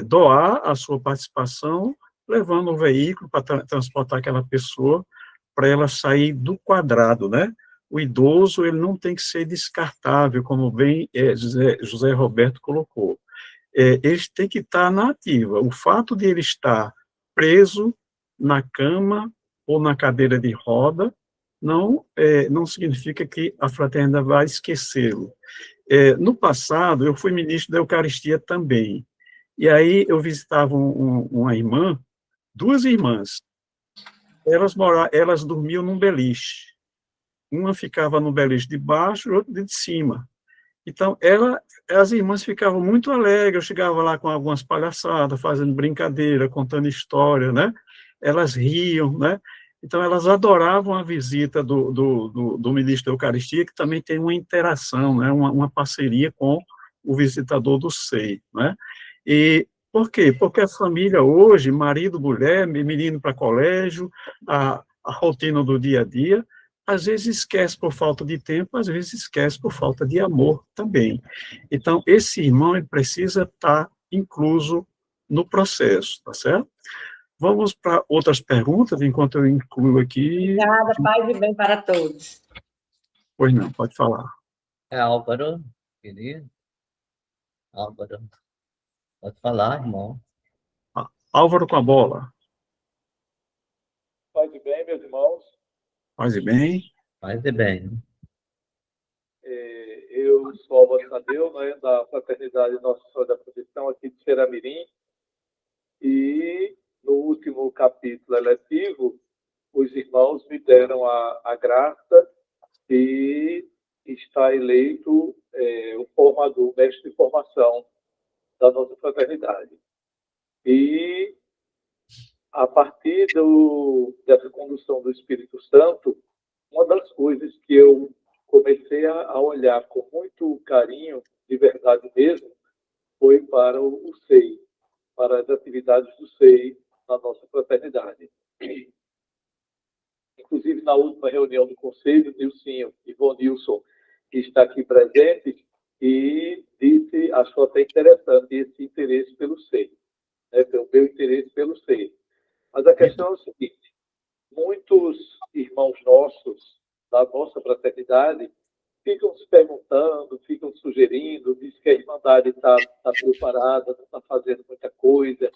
doar a sua participação, levando um veículo para transportar aquela pessoa, para ela sair do quadrado, né? O idoso, ele não tem que ser descartável, como bem José Roberto colocou. Ele tem que estar na ativa. O fato de ele estar preso na cama ou na cadeira de roda não significa que a fraternidade vai esquecê-lo. No passado, eu fui ministro da Eucaristia também, e aí eu visitava uma irmã, duas irmãs, elas dormiam num beliche. Uma ficava no beliche de baixo e outra de cima. Então, as irmãs ficavam muito alegres, eu chegava lá com algumas palhaçadas, fazendo brincadeira, contando história, né? Elas riam, né? Então, elas adoravam a visita do ministro da Eucaristia, que também tem uma interação, né? Uma parceria com o visitador do SEI, né? E por quê? Porque a família hoje, marido, mulher, menino para colégio, a rotina do dia a dia, às vezes esquece por falta de tempo, às vezes esquece por falta de amor também. Então, esse irmão ele precisa estar incluso no processo, tá certo? Vamos para outras perguntas, enquanto eu incluo aqui. Obrigada, paz e bem para todos. Pois não, pode falar. Álvaro, querido. Álvaro, pode falar, irmão. Álvaro com a bola. Paz e bem, meus irmãos. Paz e bem. Paz e bem. Eu sou Álvaro Tadeu, né, da Fraternidade Nossa Senhora da Proteção, aqui de Xeramirim, e no último capítulo eletivo, os irmãos me deram a graça de estar eleito o formador, o mestre de formação da nossa fraternidade. E, a partir dessa condução do Espírito Santo, uma das coisas que eu comecei a olhar com muito carinho, de verdade mesmo, foi para o SEI, para as atividades do SEI na nossa fraternidade. Inclusive, na última reunião do Conselho, Nilcinho e Ivonilson, que está aqui presente, e achou até interessante esse interesse pelo SEI, né, pelo meu interesse pelo SEI. Mas a questão é o seguinte: muitos irmãos nossos da nossa fraternidade ficam se perguntando, ficam sugerindo, diz que a Irmandade está preparada, não está fazendo muita coisa.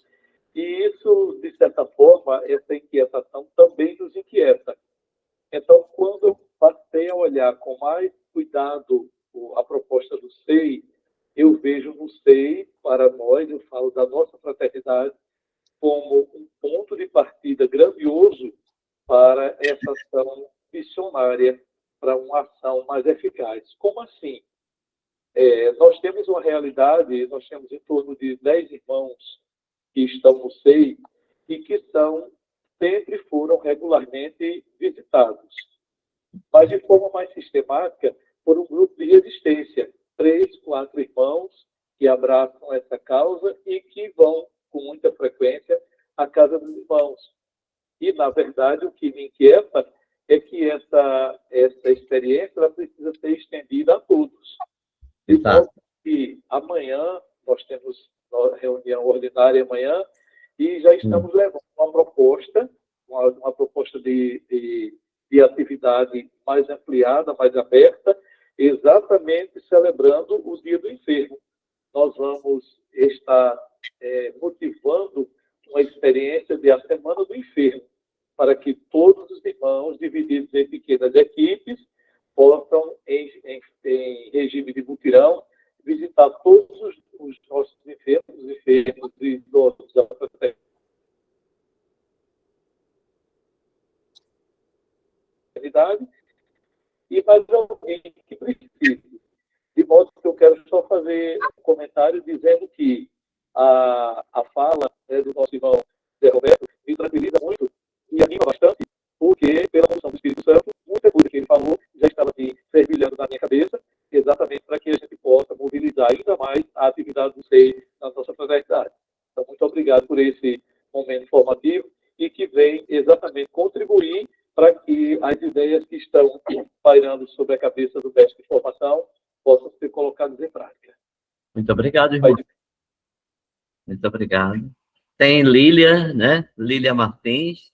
E isso, de certa forma, essa inquietação também nos inquieta. Então, quando eu passei a olhar com mais cuidado a proposta do SEI, eu vejo no SEI, para nós, eu falo da nossa fraternidade, como um ponto de partida grandioso para essa ação missionária, para uma ação mais eficaz. Como assim? Nós temos uma realidade, nós temos em torno de 10 irmãos que estão no SEI e que sempre foram regularmente visitados, mas de forma mais sistemática por um grupo de resistência, 3, 4 irmãos que abraçam essa causa e que vão com muita frequência à casa dos irmãos. E, na verdade, o que me inquieta é que essa experiência ela precisa ser estendida a todos. Então, amanhã nós temos reunião ordinária amanhã e já estamos levando uma proposta de atividade mais ampliada, mais aberta, exatamente celebrando o Dia do Enfermo. Nós vamos estar motivando uma experiência de a Semana do Enfermo, para que todos os irmãos, divididos em pequenas equipes, possam, em regime de mutirão, visitar todos os nossos enfermos e idosos da fraternidade, e mais alguém que precise. De modo que eu quero só fazer um comentário dizendo que a fala do nosso irmão Zé Roberto me tranquiliza muito e anima bastante, porque, pela função do Espírito Santo, muita coisa que ele falou já estava assim, fervilhando na minha cabeça, exatamente para que a gente possa mobilizar ainda mais a atividade do SEI na nossa fraternidade. Então, muito obrigado por esse momento informativo e que vem exatamente contribuir para que as ideias que estão pairando sobre a cabeça do mestre de formação possam ser colocadas em prática. Muito obrigado, irmão. Muito obrigado. Tem Lília, né? Lília Martins.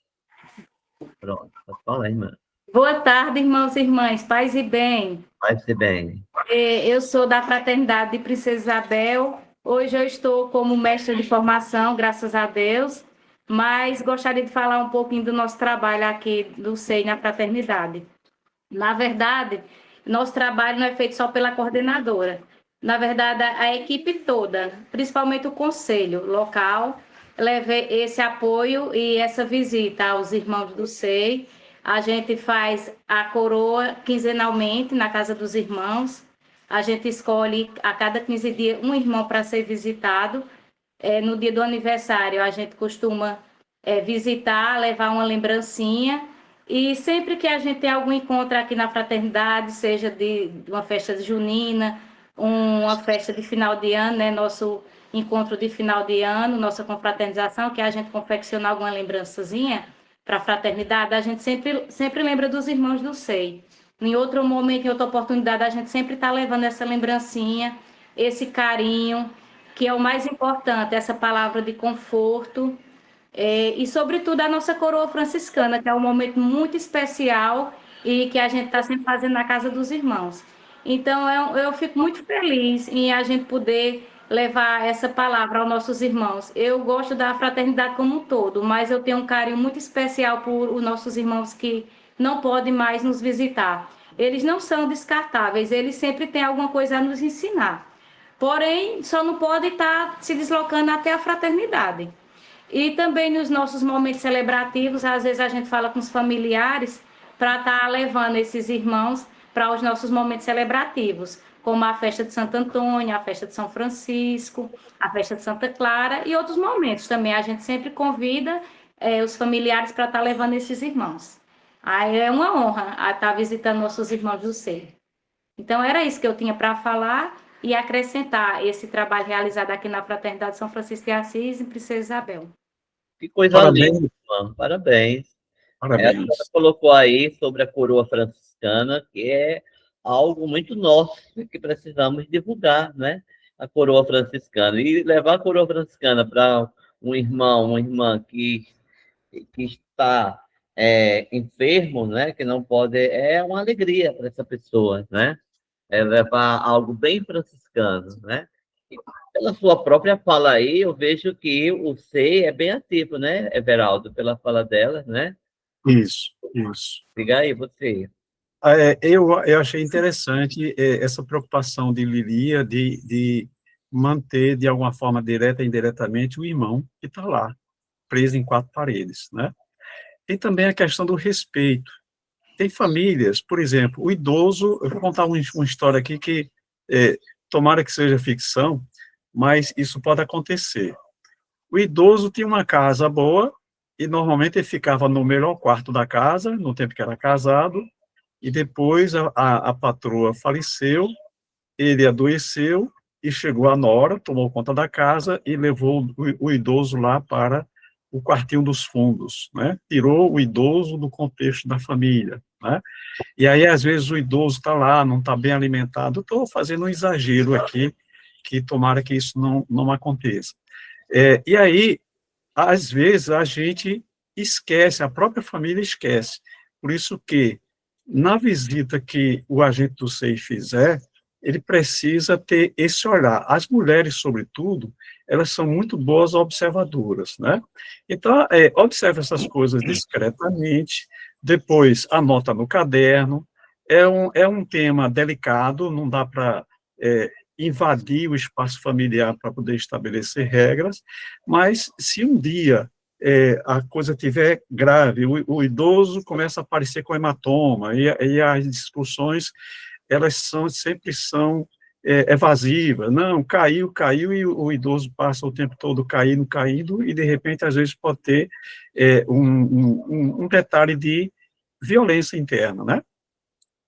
Pronto, pode falar, irmã. Boa tarde, irmãos e irmãs, paz e bem. Paz e bem. Eu sou da Fraternidade de Princesa Isabel. Hoje eu estou como mestra de formação, graças a Deus, mas gostaria de falar um pouquinho do nosso trabalho aqui do SEI na Fraternidade. Na verdade, nosso trabalho não é feito só pela coordenadora. Na verdade, a equipe toda, principalmente o conselho local, leva esse apoio e essa visita aos irmãos do SEI. A gente faz a coroa quinzenalmente na casa dos irmãos. A gente escolhe a cada 15 dias um irmão para ser visitado. No dia do aniversário, a gente costuma visitar, levar uma lembrancinha. E sempre que a gente tem algum encontro aqui na fraternidade, seja de uma festa junina, uma festa de final de ano, né? Nosso encontro de final de ano, nossa confraternização, que a gente confecciona alguma lembrançazinha para a fraternidade, a gente sempre lembra dos irmãos do SEI. Em outro momento, em outra oportunidade, a gente sempre está levando essa lembrancinha, esse carinho, que é o mais importante, essa palavra de conforto, e, sobretudo, a nossa coroa franciscana, que é um momento muito especial e que a gente está sempre fazendo na casa dos irmãos. Então, eu fico muito feliz em a gente poder levar essa palavra aos nossos irmãos. Eu gosto da fraternidade como um todo, mas eu tenho um carinho muito especial por os nossos irmãos que não podem mais nos visitar. Eles não são descartáveis, eles sempre têm alguma coisa a nos ensinar. Porém, só não podem estar se deslocando até a fraternidade. E também nos nossos momentos celebrativos, às vezes a gente fala com os familiares para estar levando esses irmãos para os nossos momentos celebrativos, como a festa de Santo Antônio, a festa de São Francisco, a festa de Santa Clara e outros momentos também. A gente sempre convida os familiares para estar levando esses irmãos. Aí é uma honra estar visitando nossos irmãos do SEI. Então, era isso que eu tinha para falar e acrescentar esse trabalho realizado aqui na Fraternidade São Francisco de Assis, em Princesa Isabel. Que coisa linda, irmã. Parabéns. Parabéns. A senhora colocou aí sobre a coroa franciscana, que é algo muito nosso, que precisamos divulgar, né? A coroa franciscana. E levar a coroa franciscana para um irmão, uma irmã que está enfermo, né? Que não pode, é uma alegria para essa pessoa, né? Levar algo bem franciscano, né? E pela sua própria fala aí, eu vejo que o SEI é bem ativo, né, Everaldo? Pela fala dela, né? Isso. Diga aí, você. Eu achei interessante essa preocupação de Lilia de manter, de alguma forma, direta e indiretamente, o irmão que está lá. presa em quatro paredes, né? Tem também a questão do respeito. Tem famílias, por exemplo, o idoso, eu vou contar uma história aqui que, tomara que seja ficção, mas isso pode acontecer. O idoso tinha uma casa boa, e normalmente ele ficava no melhor quarto da casa, no tempo que era casado, e depois a patroa faleceu, ele adoeceu, e chegou a nora, tomou conta da casa, e levou o idoso lá para o quartinho dos fundos, né? Tirou o idoso do contexto da família, né? E aí, às vezes, o idoso está lá, não está bem alimentado. Estou fazendo um exagero aqui, que tomara que isso não aconteça. E aí, às vezes, a gente esquece, a própria família esquece. Por isso que, na visita que o agente do SEI fizer, ele precisa ter esse olhar. As mulheres, sobretudo, elas são muito boas observadoras, né? Então, observa essas coisas discretamente, depois anota no caderno. É um tema delicado, não dá para invadir o espaço familiar para poder estabelecer regras, mas se um dia a coisa estiver grave, o idoso começa a aparecer com hematoma, e as discussões, elas sempre são evasivas. Não, caiu, e o idoso passa o tempo todo caindo, e de repente, às vezes, pode ter um detalhe de violência interna, né?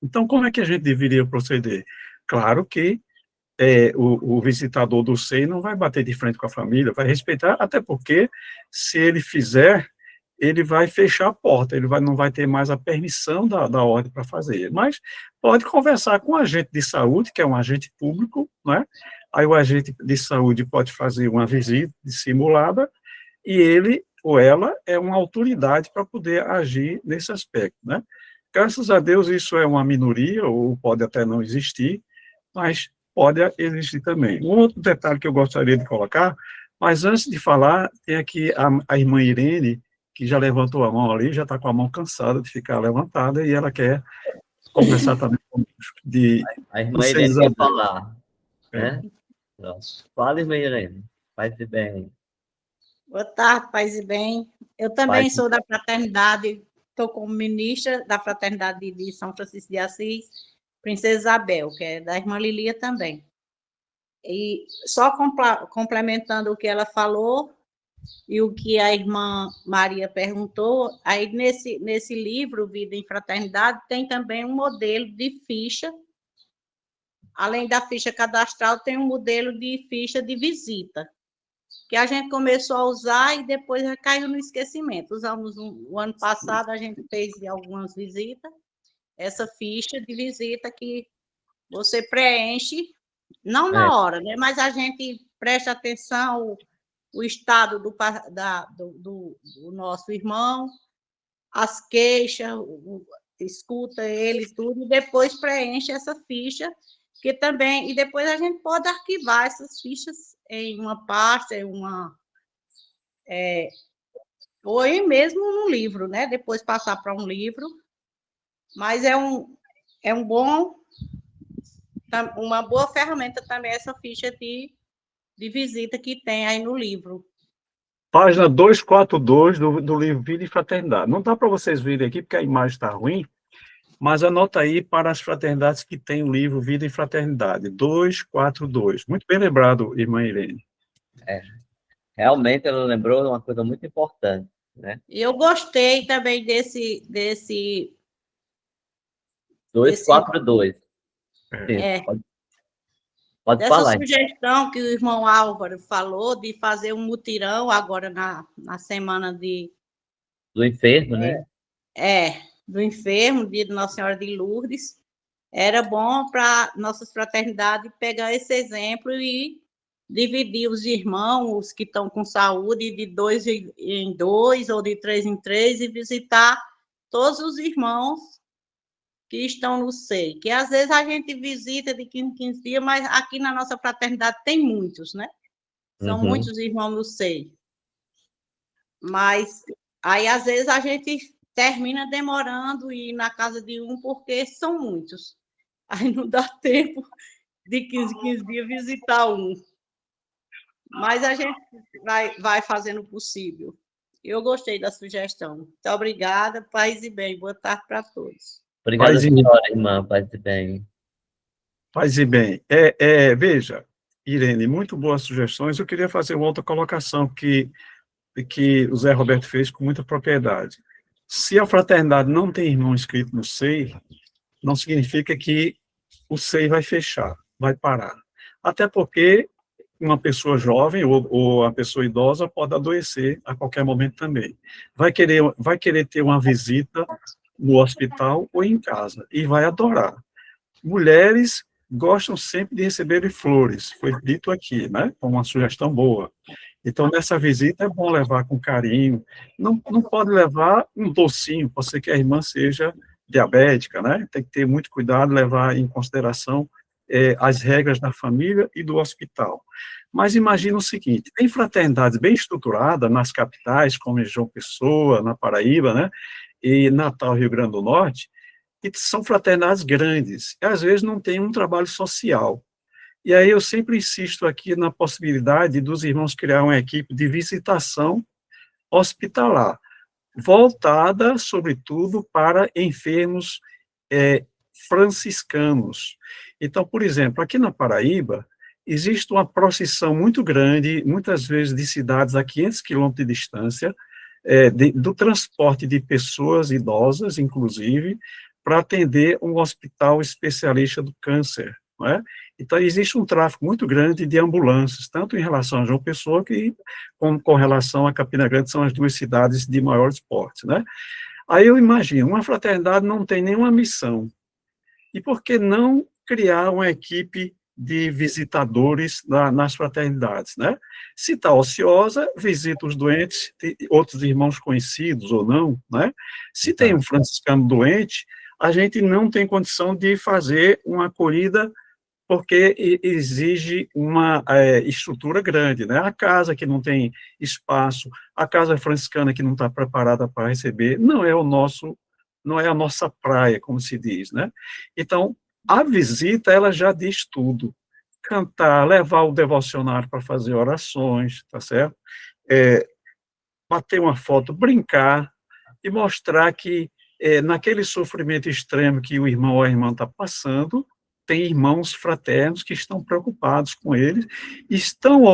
Então, como é que a gente deveria proceder? Claro que o visitador do SEI não vai bater de frente com a família, vai respeitar, até porque, se ele fizer, ele vai fechar a porta, ele não vai ter mais a permissão da ordem para fazer. Mas pode conversar com o agente de saúde, que é um agente público, né? Aí o agente de saúde pode fazer uma visita simulada, e ele ou ela é uma autoridade para poder agir nesse aspecto, né? Graças a Deus, isso é uma minoria, ou pode até não existir, mas pode existir também. Um outro detalhe que eu gostaria de colocar, mas antes de falar, tem aqui a irmã Irene, que já levantou a mão ali, já está com a mão cansada de ficar levantada, e ela quer conversar também conosco. A irmã Irene quer falar, né? Pronto. Fala, irmã Irene. Paz e bem. Boa tarde, paz e bem. Eu também sou da fraternidade, estou como ministra da fraternidade de São Francisco de Assis, Princesa Isabel, que é da irmã Lilia também. E só complementando o que ela falou e o que a irmã Maria perguntou, aí nesse livro, Vida em Fraternidade, tem também um modelo de ficha. Além da ficha cadastral, tem um modelo de ficha de visita, que a gente começou a usar e depois caiu no esquecimento. Usamos o ano passado, a gente fez algumas visitas, essa ficha de visita que você preenche, não na hora, né? Mas a gente presta atenção o estado do nosso irmão, as queixas, escuta eles tudo, e depois preenche essa ficha, que também, e depois a gente pode arquivar essas fichas em uma pasta, ou mesmo no livro, né? Depois passar para um livro, mas uma boa ferramenta também essa ficha de visita que tem aí no livro. Página 242 do livro Vida e Fraternidade. Não dá para vocês verem aqui, porque a imagem está ruim, mas anota aí para as fraternidades que tem o livro Vida e Fraternidade, 242. Muito bem lembrado, irmã Irene. Realmente ela lembrou uma coisa muito importante, né? E eu gostei também desse 242. Pode dessa falar. Sugestão que o irmão Álvaro falou de fazer um mutirão agora na semana do enfermo, né? Do enfermo, dia de Nossa Senhora de Lourdes. Era bom para nossas fraternidades pegar esse exemplo e dividir os irmãos que estão com saúde de 2 em 2 ou de 3 em 3 e visitar todos os irmãos que estão no SEI, que às vezes a gente visita de 15 em 15 dias, mas aqui na nossa fraternidade tem muitos, né? São muitos irmãos no SEI. Mas aí, às vezes, a gente termina demorando ir na casa de um, porque são muitos. Aí não dá tempo de 15 em 15 dias visitar um. Mas a gente vai fazendo o possível. Eu gostei da sugestão. Muito obrigada, paz e bem. Boa tarde para todos. Obrigado, Paz e, senhora, irmã, paz e bem. paz e bem. Veja, Irene, muito boas sugestões. Eu queria fazer uma outra colocação que o Zé Roberto fez com muita propriedade. Se a fraternidade não tem irmão inscrito no SEI, não significa que o SEI vai fechar, vai parar. Até porque uma pessoa jovem ou a pessoa idosa pode adoecer a qualquer momento também. Vai querer ter uma visita no hospital ou em casa, e vai adorar. Mulheres gostam sempre de receber flores, foi dito aqui, né? Como uma sugestão boa. Então, nessa visita, é bom levar com carinho. Não pode levar um docinho, pode ser que a irmã seja diabética, né? Tem que ter muito cuidado, levar em consideração as regras da família e do hospital. Mas imagina o seguinte, tem fraternidades bem estruturadas nas capitais, como em João Pessoa, na Paraíba, né? E Natal, Rio Grande do Norte, que são fraternidades grandes, e às vezes não tem um trabalho social. E aí eu sempre insisto aqui na possibilidade dos irmãos criar uma equipe de visitação hospitalar, voltada, sobretudo, para enfermos franciscanos. Então, por exemplo, aqui na Paraíba, existe uma procissão muito grande, muitas vezes de cidades a 500 quilômetros de distância, do transporte de pessoas idosas, inclusive, para atender um hospital especialista do câncer, não é? Então, existe um tráfego muito grande de ambulâncias, tanto em relação a João Pessoa, como com relação a Campina Grande, são as duas cidades de maior porte, né? Aí eu imagino, uma fraternidade não tem nenhuma missão, e por que não criar uma equipe de visitadores nas fraternidades, né? Se está ociosa, visita os doentes, outros irmãos conhecidos ou não, né? Se tem um franciscano doente, a gente não tem condição de fazer uma acolhida porque exige uma estrutura grande, né? A casa que não tem espaço, a casa franciscana que não está preparada para receber, não é a nossa praia, como se diz, né? Então, a visita, ela já diz tudo. Cantar, levar o devocionário para fazer orações, tá certo? Bater uma foto, brincar e mostrar que naquele sofrimento extremo que o irmão ou a irmã está passando, tem irmãos fraternos que estão preocupados com eles, estão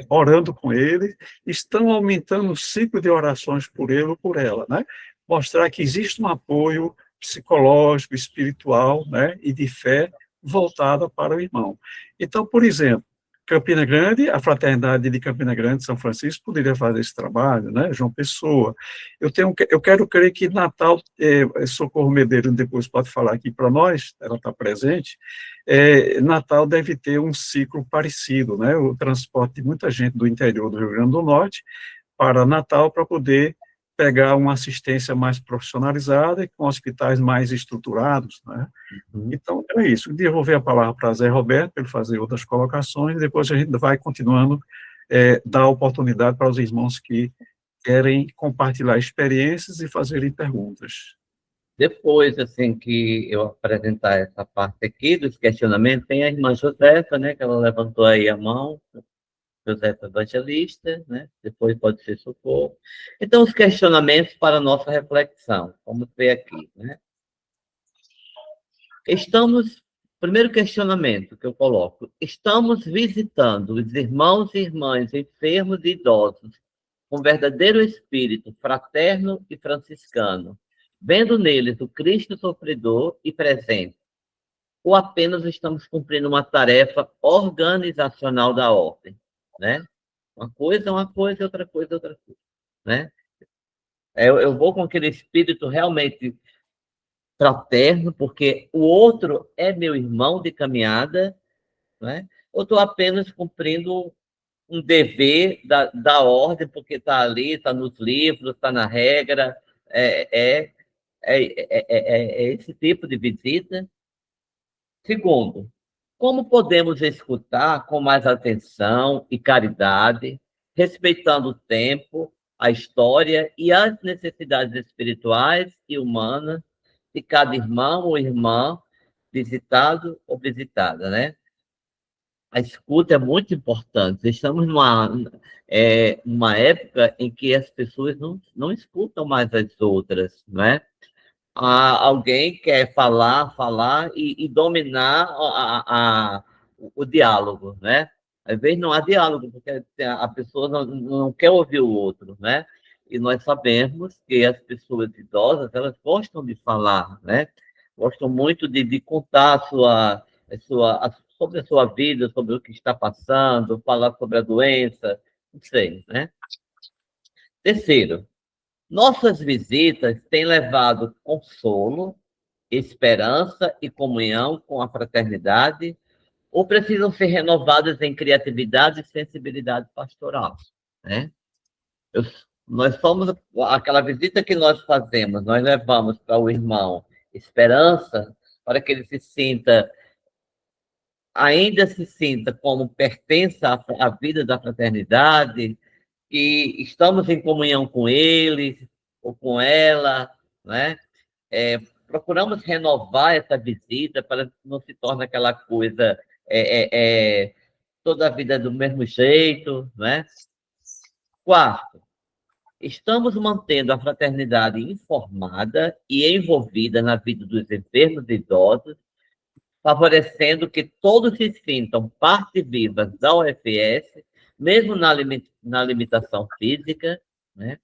orando com eles, estão aumentando o ciclo de orações por ele ou por ela, né? Mostrar que existe um apoio psicológico, espiritual, né, e de fé voltada para o irmão. Então, por exemplo, Campina Grande, a fraternidade de Campina Grande, São Francisco, poderia fazer esse trabalho, né? João Pessoa. Eu quero crer que Natal, Socorro Medeiros depois pode falar aqui para nós, ela está presente, Natal deve ter um ciclo parecido, né? O transporte de muita gente do interior do Rio Grande do Norte para Natal para poder pegar uma assistência mais profissionalizada e com hospitais mais estruturados, né? Então, é isso. Devolver a palavra para Zé Roberto, para ele fazer outras colocações, e depois a gente vai continuando, dar oportunidade para os irmãos que querem compartilhar experiências e fazerem perguntas. Depois, assim, que eu apresentar essa parte aqui dos questionamentos, tem a irmã Josefa, né, que ela levantou aí a mão, Josefa Evangelista, né, depois pode ser Socorro. Então, os questionamentos para a nossa reflexão, vamos ver aqui, né. Primeiro questionamento que eu coloco, estamos visitando os irmãos e irmãs enfermos e idosos com verdadeiro espírito fraterno e franciscano, vendo neles o Cristo sofredor e presente, ou apenas estamos cumprindo uma tarefa organizacional da ordem, né? Uma coisa é uma coisa, outra coisa é outra coisa, né? Eu vou com aquele espírito realmente fraterno, porque o outro é meu irmão de caminhada, né? Ou estou apenas cumprindo um dever da ordem, porque está ali, está nos livros, está na regra, é esse tipo de visita. Segundo, como podemos escutar com mais atenção e caridade, respeitando o tempo, a história e as necessidades espirituais e humanas de cada irmão ou irmã visitado ou visitada, né? A escuta é muito importante. Estamos numa época em que as pessoas não escutam mais as outras, né? Alguém quer falar e dominar o diálogo, né? Às vezes não há diálogo, porque a pessoa não quer ouvir o outro, né? E nós sabemos que as pessoas idosas, elas gostam de falar, né? Gostam muito de contar sobre a sua vida, sobre o que está passando, falar sobre a doença, não sei, né? Terceiro, nossas visitas têm levado consolo, esperança e comunhão com a fraternidade, ou precisam ser renovadas em criatividade e sensibilidade pastoral, né? Eu, nós somos aquela visita que nós fazemos, nós levamos para o irmão esperança para que ele ainda se sinta como pertence à vida da fraternidade, que estamos em comunhão com ele ou com ela, né? Procuramos renovar essa visita para que não se torne aquela coisa toda a vida do mesmo jeito, né? Quarto, estamos mantendo a fraternidade informada e envolvida na vida dos enfermos e idosos, favorecendo que todos se sintam parte viva da UFS, mesmo na limitação física, né?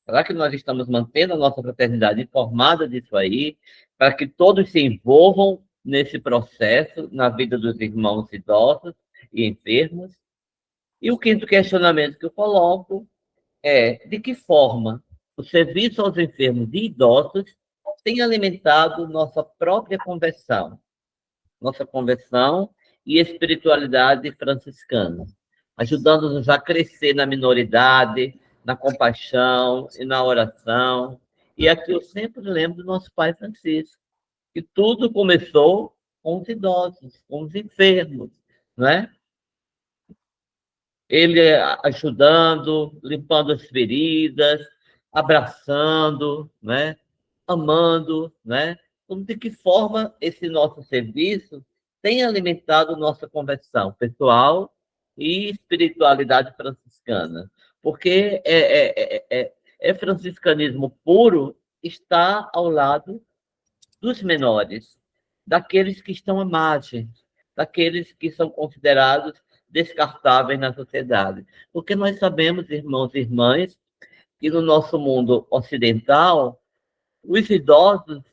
Será que nós estamos mantendo a nossa fraternidade informada disso aí, para que todos se envolvam nesse processo, na vida dos irmãos idosos e enfermos? E o quinto questionamento que eu coloco é: de que forma o serviço aos enfermos e idosos tem alimentado nossa própria conversão e espiritualidade franciscana, ajudando-nos a crescer na minoridade, na compaixão e na oração. E aqui eu sempre lembro do nosso Pai Francisco, que tudo começou com os idosos, com os enfermos, né? Ele ajudando, limpando as feridas, abraçando, né? Amando, né? Então, de que forma esse nosso serviço tem alimentado nossa conversão pessoal e espiritualidade franciscana? Porque franciscanismo puro está ao lado dos menores, daqueles que estão à margem, daqueles que são considerados descartáveis na sociedade. Porque nós sabemos, irmãos e irmãs, que no nosso mundo ocidental, os idosos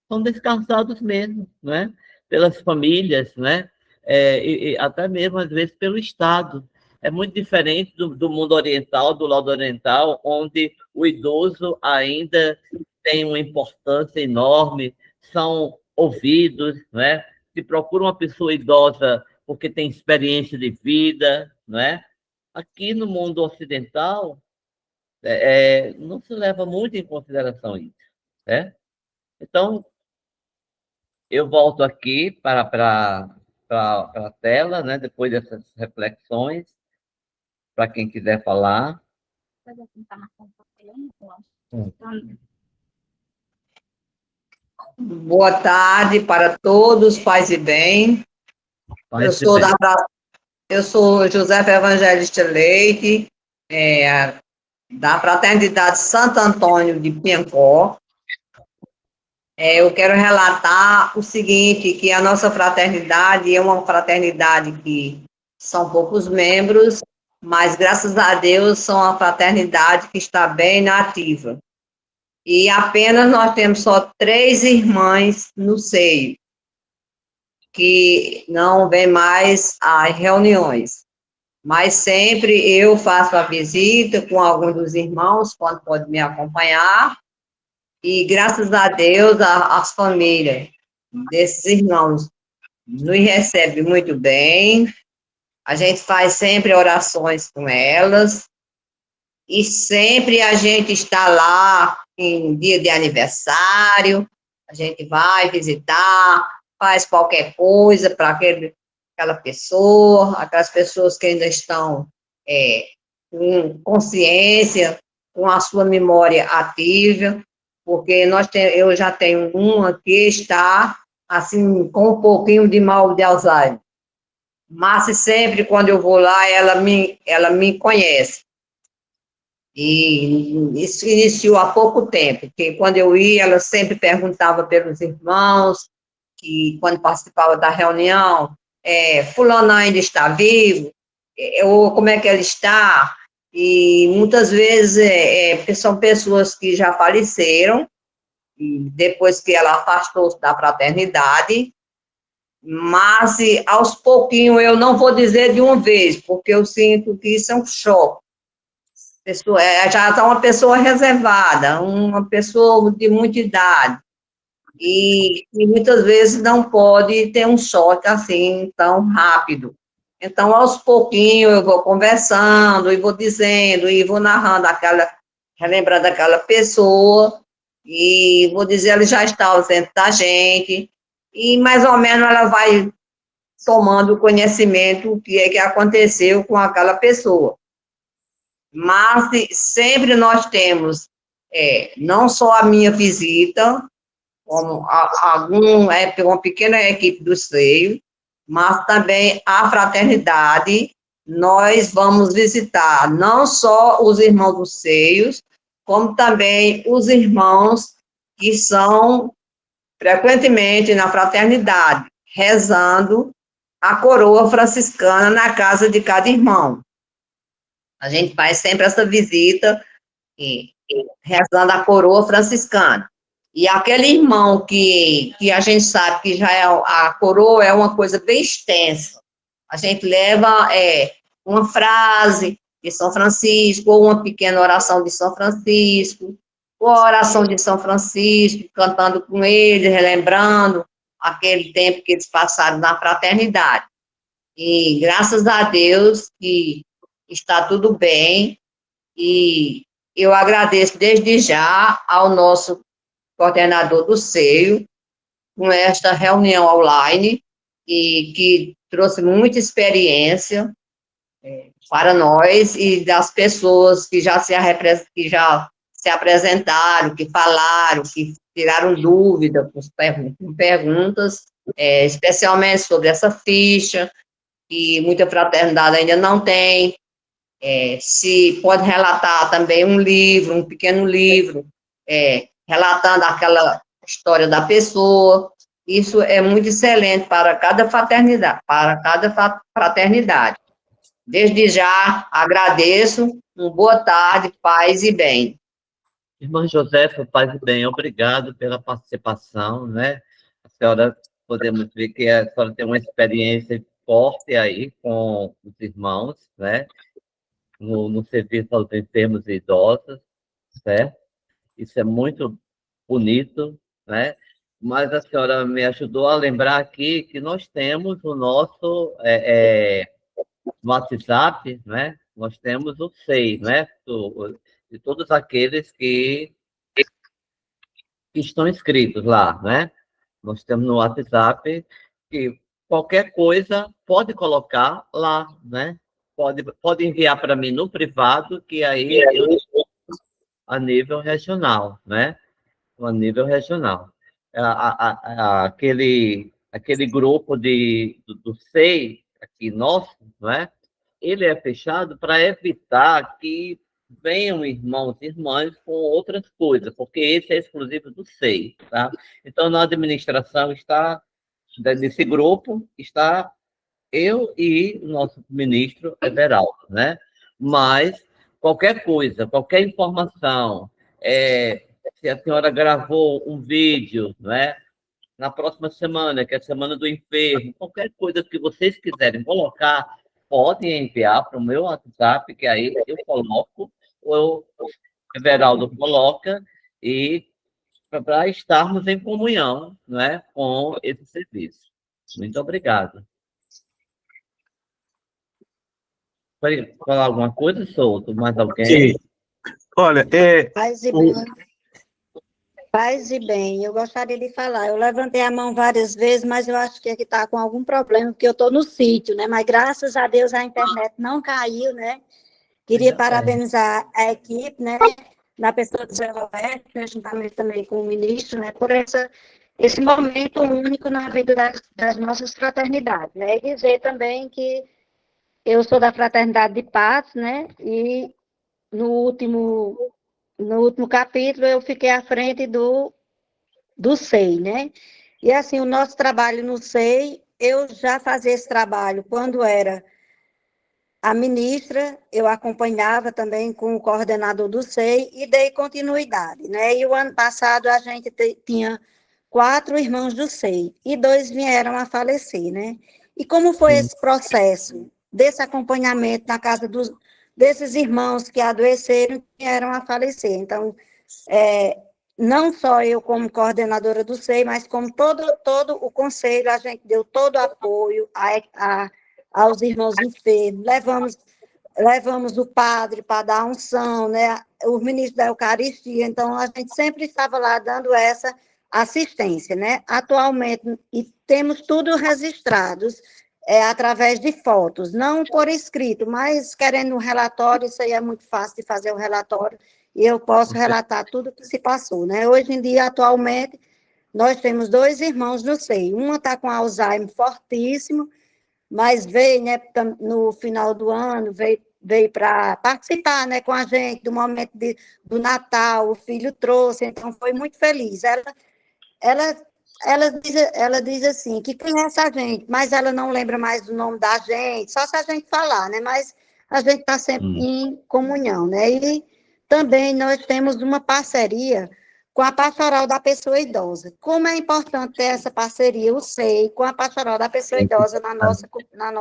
são descartados mesmo, né? Pelas famílias, né? E até mesmo, às vezes, pelo Estado. É muito diferente do mundo oriental, do lado oriental, onde o idoso ainda tem uma importância enorme, são ouvidos, né? Se procura uma pessoa idosa porque tem experiência de vida, né? Aqui no mundo ocidental, não se leva muito em consideração isso, né? Então, eu volto aqui para a tela, né? Depois dessas reflexões, para quem quiser falar. Boa tarde para todos, paz e bem. Eu sou Josefa Evangelista Leite, da Fraternidade Santo Antônio de Piancó. Eu quero relatar o seguinte, que a nossa fraternidade é uma fraternidade que são poucos membros, mas, graças a Deus, são uma fraternidade que está bem na ativa. E apenas nós temos só 3 irmãs no seio, que não vêm mais às reuniões. Mas sempre eu faço a visita com algum dos irmãos, quando pode me acompanhar, e, graças a Deus, as famílias desses irmãos nos recebem muito bem. A gente faz sempre orações com elas, e sempre a gente está lá em dia de aniversário, a gente vai visitar, faz qualquer coisa para aquela pessoa, aquelas pessoas que ainda estão com consciência, com a sua memória ativa, porque eu já tenho uma que está, assim, com um pouquinho de mal de Alzheimer. Márcia, sempre quando eu vou lá, ela me conhece. E isso iniciou há pouco tempo, porque quando eu ia, ela sempre perguntava pelos irmãos, que quando participava da reunião, fulano ainda está vivo, ou como é que ele está, e muitas vezes são pessoas que já faleceram, e depois que ela afastou-se da fraternidade, mas aos pouquinhos, eu não vou dizer de uma vez, porque eu sinto que isso é um choque. Já está uma pessoa reservada, uma pessoa de muita idade, e muitas vezes não pode ter um choque assim tão rápido. Então, aos pouquinhos, eu vou conversando, e vou dizendo, e vou narrando relembrando aquela pessoa, e vou dizer, ela já está ausente da gente, e mais ou menos ela vai tomando conhecimento do que é que aconteceu com aquela pessoa. Mas sempre nós temos, não só a minha visita, como uma pequena equipe do seio, mas também a fraternidade, nós vamos visitar não só os irmãos dos seios, como também os irmãos que são frequentemente na fraternidade, rezando a coroa franciscana na casa de cada irmão. A gente faz sempre essa visita rezando a coroa franciscana. E aquele irmão que a gente sabe que já a coroa é uma coisa bem extensa. A gente leva uma frase de São Francisco, ou uma pequena oração de São Francisco, ou a oração de São Francisco, cantando com ele, relembrando aquele tempo que eles passaram na fraternidade. E graças a Deus que está tudo bem, e eu agradeço desde já ao nosso coordenador do seio, com esta reunião online, e que trouxe muita experiência para nós e das pessoas que já se apresentaram, que falaram, que tiraram dúvida com perguntas, especialmente sobre essa ficha, que muita fraternidade ainda não tem. Se pode relatar também um pequeno livro, relatando aquela história da pessoa. Isso é muito excelente para cada fraternidade. Desde já, agradeço, uma boa tarde, paz e bem. Irmã Josefa, paz e bem, obrigado pela participação, né? A senhora, podemos ver que a senhora tem uma experiência forte aí com os irmãos, né? No serviço aos enfermos e idosos, certo? Isso é muito bonito, né? Mas a senhora me ajudou a lembrar aqui que nós temos o nosso no WhatsApp, né? Nós temos o SEI, né? De todos aqueles que estão inscritos lá, né? Nós temos no WhatsApp que qualquer coisa pode colocar lá, né? Pode enviar para mim no privado, que aí eu a nível regional, né? A nível regional. Aquele grupo do SEI, aqui nosso, não é? Ele é fechado para evitar que venham irmãos e irmãs com outras coisas, porque esse é exclusivo do SEI, tá? Então, na administração desse grupo, está eu e o nosso ministro Everaldo, né? Mas qualquer coisa, qualquer informação, se a senhora gravou um vídeo, né? Na próxima semana, que é a semana do enfermo, qualquer coisa que vocês quiserem colocar, podem enviar para o meu WhatsApp, que aí eu coloco, ou o Everaldo coloca, e para estarmos em comunhão, né, com esse serviço. Muito obrigado. Pode falar alguma coisa, Souto? Mais alguém? Sim. Olha, Paz e bem, eu gostaria de falar. Eu levantei a mão várias vezes, mas eu acho que aqui está com algum problema, porque eu estou no sítio, né? Mas graças a Deus a internet não caiu, né? Queria parabenizar a equipe, né? Na pessoa do Zé Roberto, juntamente também com o ministro, né? Por esse momento único na vida das nossas fraternidades, né? E dizer também que eu sou da Fraternidade de Patos, né? E no último capítulo eu fiquei à frente do SEI, né? E assim, o nosso trabalho no SEI, eu já fazia esse trabalho quando era a ministra, eu acompanhava também com o coordenador do SEI e dei continuidade, né? E o ano passado a gente tinha 4 irmãos do SEI e 2 vieram a falecer, né? E como foi esse processo desse acompanhamento na casa desses irmãos que adoeceram e vieram a falecer? Então, não só eu como coordenadora do SEI, mas como todo o conselho, a gente deu todo o apoio aos irmãos enfermos, levamos o padre para dar unção, né? O ministro da Eucaristia, então a gente sempre estava lá dando essa assistência, né? Atualmente, e temos tudo registrados através de fotos, não por escrito, mas querendo um relatório, isso aí é muito fácil de fazer um relatório, e eu posso relatar tudo o que se passou, né? Hoje em dia, atualmente, nós temos 2 irmãos no SEI, uma está com Alzheimer fortíssimo, mas veio, né, no final do ano, veio para participar, né, com a gente do momento do Natal, o filho trouxe, então foi muito feliz. Ela diz assim, que conhece a gente, mas ela não lembra mais do nome da gente, só se a gente falar, né, mas a gente está sempre em comunhão, né, e também nós temos uma parceria com a Pastoral da Pessoa Idosa. Como é importante ter essa parceria, eu sei, com a Pastoral da Pessoa Idosa na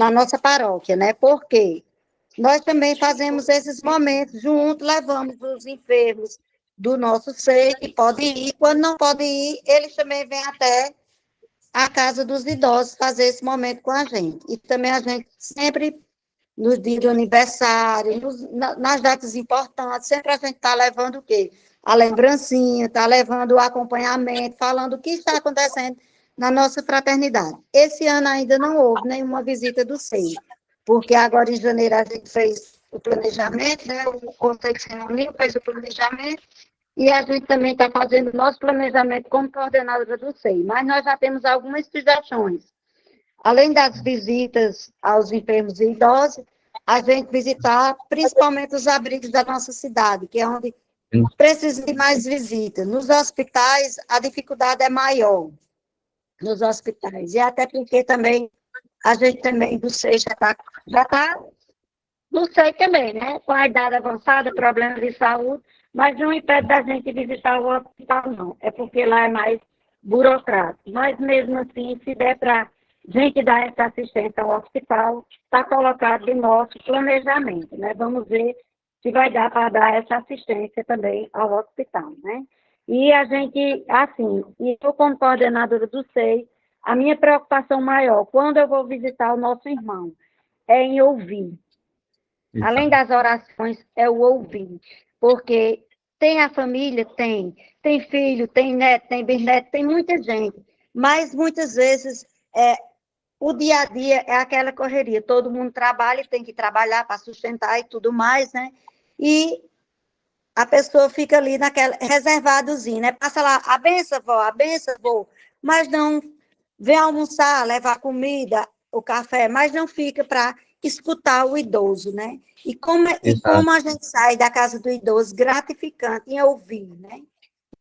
nossa paróquia, né? Porque nós também fazemos esses momentos juntos, levamos os enfermos do nosso SEI, que podem ir, quando não podem ir, eles também vêm até a casa dos idosos fazer esse momento com a gente. E também a gente sempre, nos dias do aniversário, nas datas importantes, sempre a gente está levando o quê? A lembrancinha, está levando o acompanhamento, falando o que está acontecendo na nossa fraternidade. Esse ano ainda não houve nenhuma visita do SEI, porque agora em janeiro a gente fez o planejamento, né? O Conselho se reuniu, fez o planejamento, e a gente também está fazendo o nosso planejamento como coordenadora do SEI, mas nós já temos algumas sugestões. Além das visitas aos enfermos e idosos, a gente visitar principalmente os abrigos da nossa cidade, que é onde precisa de mais visitas. Nos hospitais, a dificuldade é maior, nos hospitais, e até porque também, a gente também do SEI já está do SEI também, né? Com a idade avançada, problemas de saúde, mas não impede da gente visitar o hospital, não. É porque lá é mais burocrático. Mas mesmo assim, se der para gente dar essa assistência ao hospital, está colocado no nosso planejamento, né? Vamos ver se vai dar para dar essa assistência também ao hospital, né? E a gente, assim, e eu como coordenadora do SEI, a minha preocupação maior, quando eu vou visitar o nosso irmão, é em ouvir. Além das orações, é o ouvir, porque tem a família, tem filho, tem neto, tem bisneto, tem muita gente, mas muitas vezes o dia a dia é aquela correria, todo mundo trabalha, tem que trabalhar para sustentar e tudo mais, né? E a pessoa fica ali naquela, reservadozinho, né? Passa lá, a benção, vó, mas não vem almoçar, levar comida, o café, mas não fica para escutar o idoso, né? E como a gente sai da casa do idoso gratificante em ouvir, né?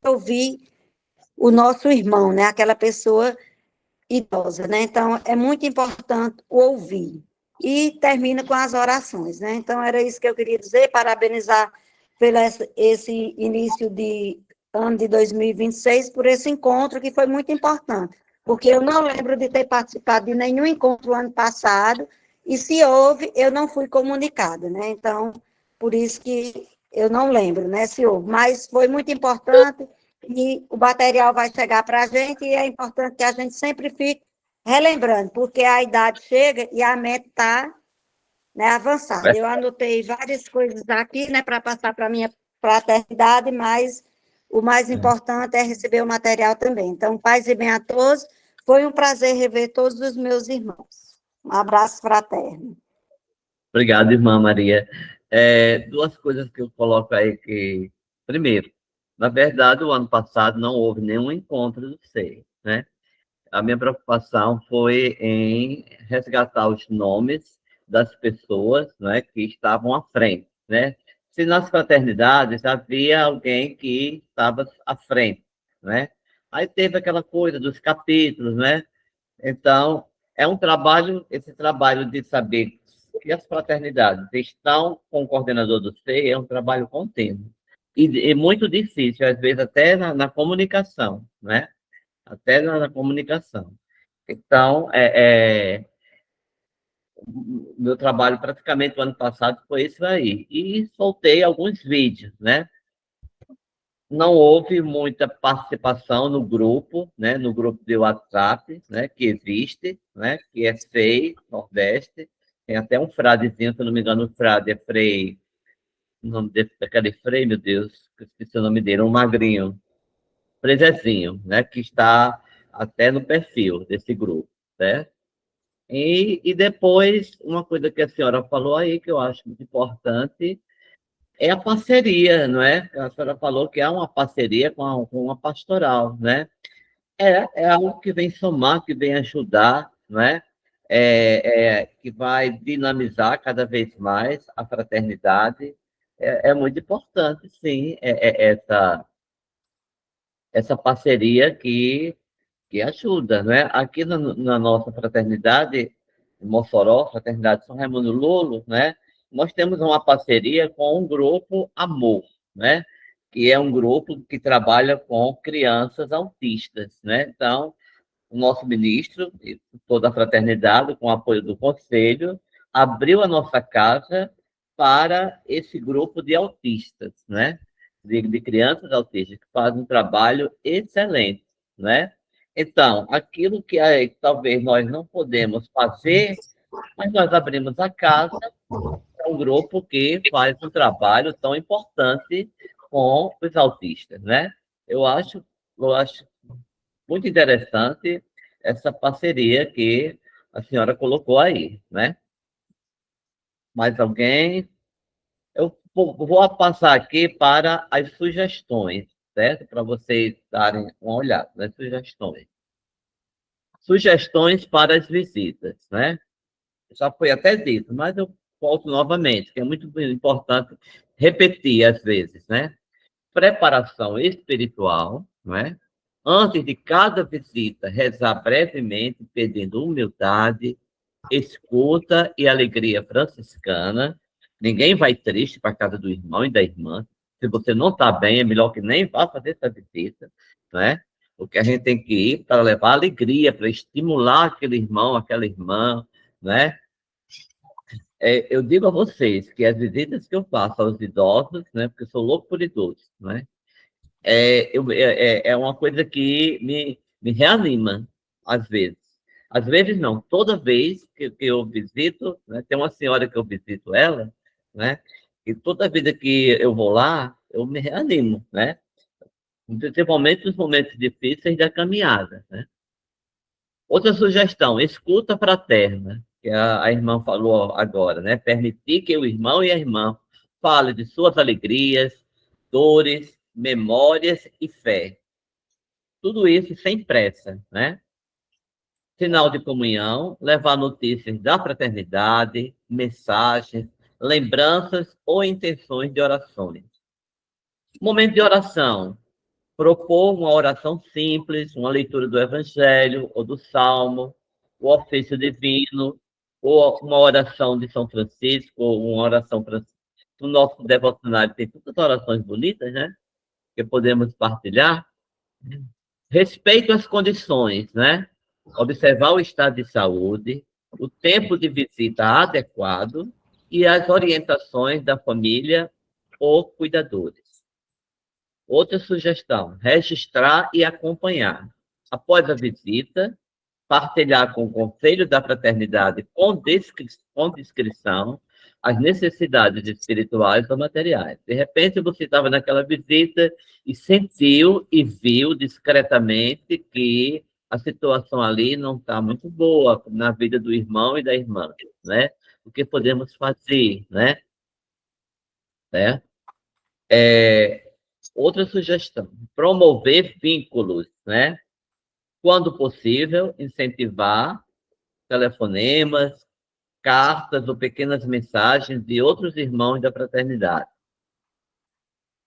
Ouvir o nosso irmão, né? Aquela pessoa idosa, né? Então, é muito importante o ouvir. E termina com as orações, né? Então, era isso que eu queria dizer, parabenizar pelo esse início de ano de 2026, por esse encontro que foi muito importante, porque eu não lembro de ter participado de nenhum encontro ano passado, e se houve, eu não fui comunicada, né? Então, por isso que eu não lembro, né, se houve, mas foi muito importante, e o material vai chegar para a gente, e é importante que a gente sempre fique relembrando, porque a idade chega e a mente está, né, avançada. Eu anotei várias coisas aqui, né, para passar para a minha fraternidade, mas o mais importante é receber o material também. Então, paz e bem a todos. Foi um prazer rever todos os meus irmãos. Um abraço fraterno. Obrigado, irmã Maria. Duas coisas que eu coloco aí que, primeiro, Na verdade, o ano passado não houve nenhum encontro do SEI, né? A minha preocupação foi em resgatar os nomes das pessoas, né, que estavam à frente, né? Se nas fraternidades havia alguém que estava à frente, né? Aí teve aquela coisa dos capítulos, né? Então, é um trabalho, esse trabalho de saber que as fraternidades estão com o coordenador do SEI é um trabalho contínuo. E muito difícil, às vezes, até na comunicação, né? Até na comunicação. Então, meu trabalho praticamente o ano passado foi isso aí. E soltei alguns vídeos, né? Não houve muita participação no grupo, né? No grupo de WhatsApp, né? Que existe, né? Que é FEI Nordeste. Tem até um fradezinho, se eu não me engano, o frade é Frei. O nome daquele Frei, meu Deus, esqueci o nome dele, um magrinho. Frei Zezinho, né? Que está até no perfil desse grupo, né? E depois, uma coisa que a senhora falou aí, que eu acho muito importante, é a parceria, não é? A senhora falou que há uma parceria com a pastoral, né? É algo que vem somar, que vem ajudar, não é? Que vai dinamizar cada vez mais a fraternidade. É muito importante, sim, essa parceria que ajuda, né? Aqui na nossa fraternidade, em Mossoró, Fraternidade São Raimundo Lulo, né? Nós temos uma parceria com um grupo Amor, né? Que é um grupo que trabalha com crianças autistas, né? Então, o nosso ministro, e toda a fraternidade, com o apoio do conselho, abriu a nossa casa para esse grupo de autistas, né? De crianças autistas, que fazem um trabalho excelente, né? Então, aquilo que talvez nós não podemos fazer, mas nós abrimos a casa para um grupo que faz um trabalho tão importante com os autistas, né? Eu acho muito interessante essa parceria que a senhora colocou aí, né? Mais alguém? Eu vou passar aqui para as sugestões, certo? Para vocês darem uma olhada nas sugestões. Sugestões para as visitas, né? Já foi até dito, mas eu volto novamente, que é muito importante repetir às vezes, né? Preparação espiritual, não é? Antes de cada visita, rezar brevemente, pedindo humildade, escuta e alegria franciscana. Ninguém vai triste para a casa do irmão e da irmã. Se você não está bem, é melhor que nem vá fazer essa visita, né? Porque a gente tem que ir para levar alegria, para estimular aquele irmão, aquela irmã, né? Eu digo a vocês que as visitas que eu faço aos idosos, né? Porque eu sou louco por idosos, né? É uma coisa que me reanima, às vezes. Às vezes não, toda vez que eu visito, né, tem uma senhora que eu visito ela, né, e toda vida que eu vou lá, eu me reanimo, né, principalmente nos momentos difíceis da caminhada, né. Outra sugestão, escuta fraterna, que a irmã falou agora, né, permitir que o irmão e a irmã falem de suas alegrias, dores, memórias e fé. Tudo isso sem pressa, né? Sinal de comunhão, levar notícias da fraternidade, mensagens, lembranças ou intenções de orações. Momento de oração. Propor uma oração simples, uma leitura do Evangelho ou do Salmo, o ofício divino, ou uma oração de São Francisco, ou uma oração no nosso devocionário tem tantas orações bonitas, né? Que podemos partilhar. Respeito às condições, né? Observar o estado de saúde, o tempo de visita adequado e as orientações da família ou cuidadores. Outra sugestão, registrar e acompanhar. Após a visita, partilhar com o Conselho da Fraternidade com descrição as necessidades espirituais ou materiais. De repente, você estava naquela visita e sentiu e viu discretamente que a situação ali não está muito boa na vida do irmão e da irmã, né? O que podemos fazer, né? Outra sugestão, promover vínculos, né? Quando possível, incentivar telefonemas, cartas ou pequenas mensagens de outros irmãos da fraternidade.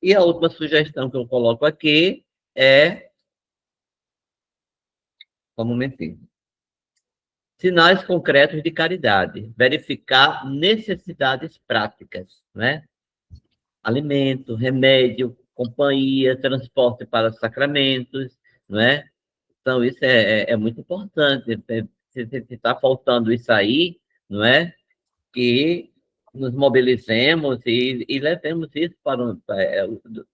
E a última sugestão que eu coloco aqui é... Só um momentinho. Sinais concretos de caridade. Verificar necessidades práticas, né? Alimento, remédio, companhia, transporte para sacramentos, não é? Então, isso é muito importante. Se está faltando isso aí, não é? Que nos mobilizemos e levemos isso para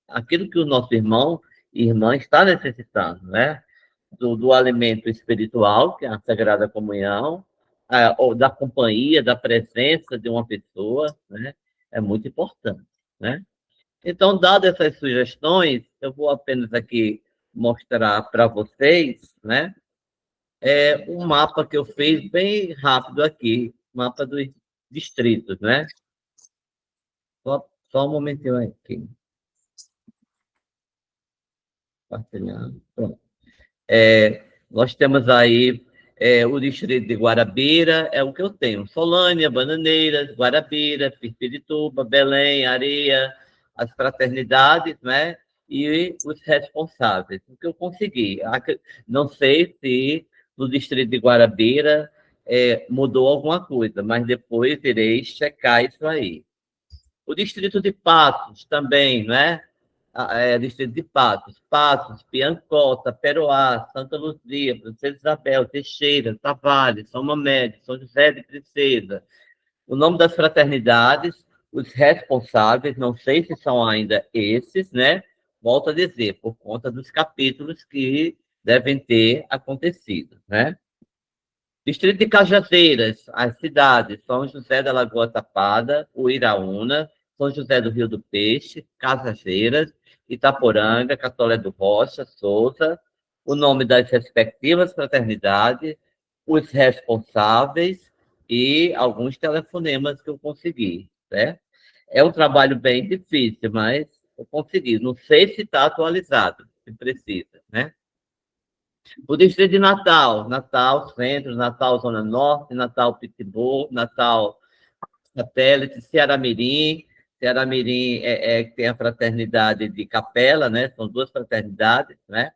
aquilo que o nosso irmão e irmã está necessitando, né? Do alimento espiritual, que é a Sagrada Comunhão, ou da companhia, da presença de uma pessoa, né? É muito importante, né? Então, dadas essas sugestões, eu vou apenas aqui mostrar para vocês, né? Um mapa que eu fiz bem rápido aqui, mapa dos distritos, né? Só um momentinho aqui. Compartilhar. Pronto. Nós temos aí o distrito de Guarabira, é o que eu tenho. Solânia, Bananeiras, Guarabira, Pirpirituba, Belém, Areia, as fraternidades, né? E os responsáveis. O que eu consegui. Não sei se no distrito de Guarabira mudou alguma coisa, mas depois irei checar isso aí. O distrito de Patos também, né? Distrito de Patos, Piancota, Peroá, Santa Luzia, Princesa Isabel, Teixeira, Tavares, São Mamede, São José de Princesa. O nome das fraternidades, os responsáveis, não sei se são ainda esses, né? Volto a dizer, por conta dos capítulos que devem ter acontecido, né? Distrito de Cajazeiras, as cidades, São José da Lagoa Tapada, Uiraúna, São José do Rio do Peixe, Cajazeiras, Itaporanga, Catolé do Rocha, Souza, o nome das respectivas fraternidades, os responsáveis e alguns telefonemas que eu consegui, né? É um trabalho bem difícil, mas eu consegui. Não sei se está atualizado, se precisa, né? O distrito de Natal, Natal Centro, Natal Zona Norte, Natal Pitbull, Natal Satélite, Ceará-Mirim. Ceará-Mirim tem a fraternidade de Capela, né? São duas fraternidades, né?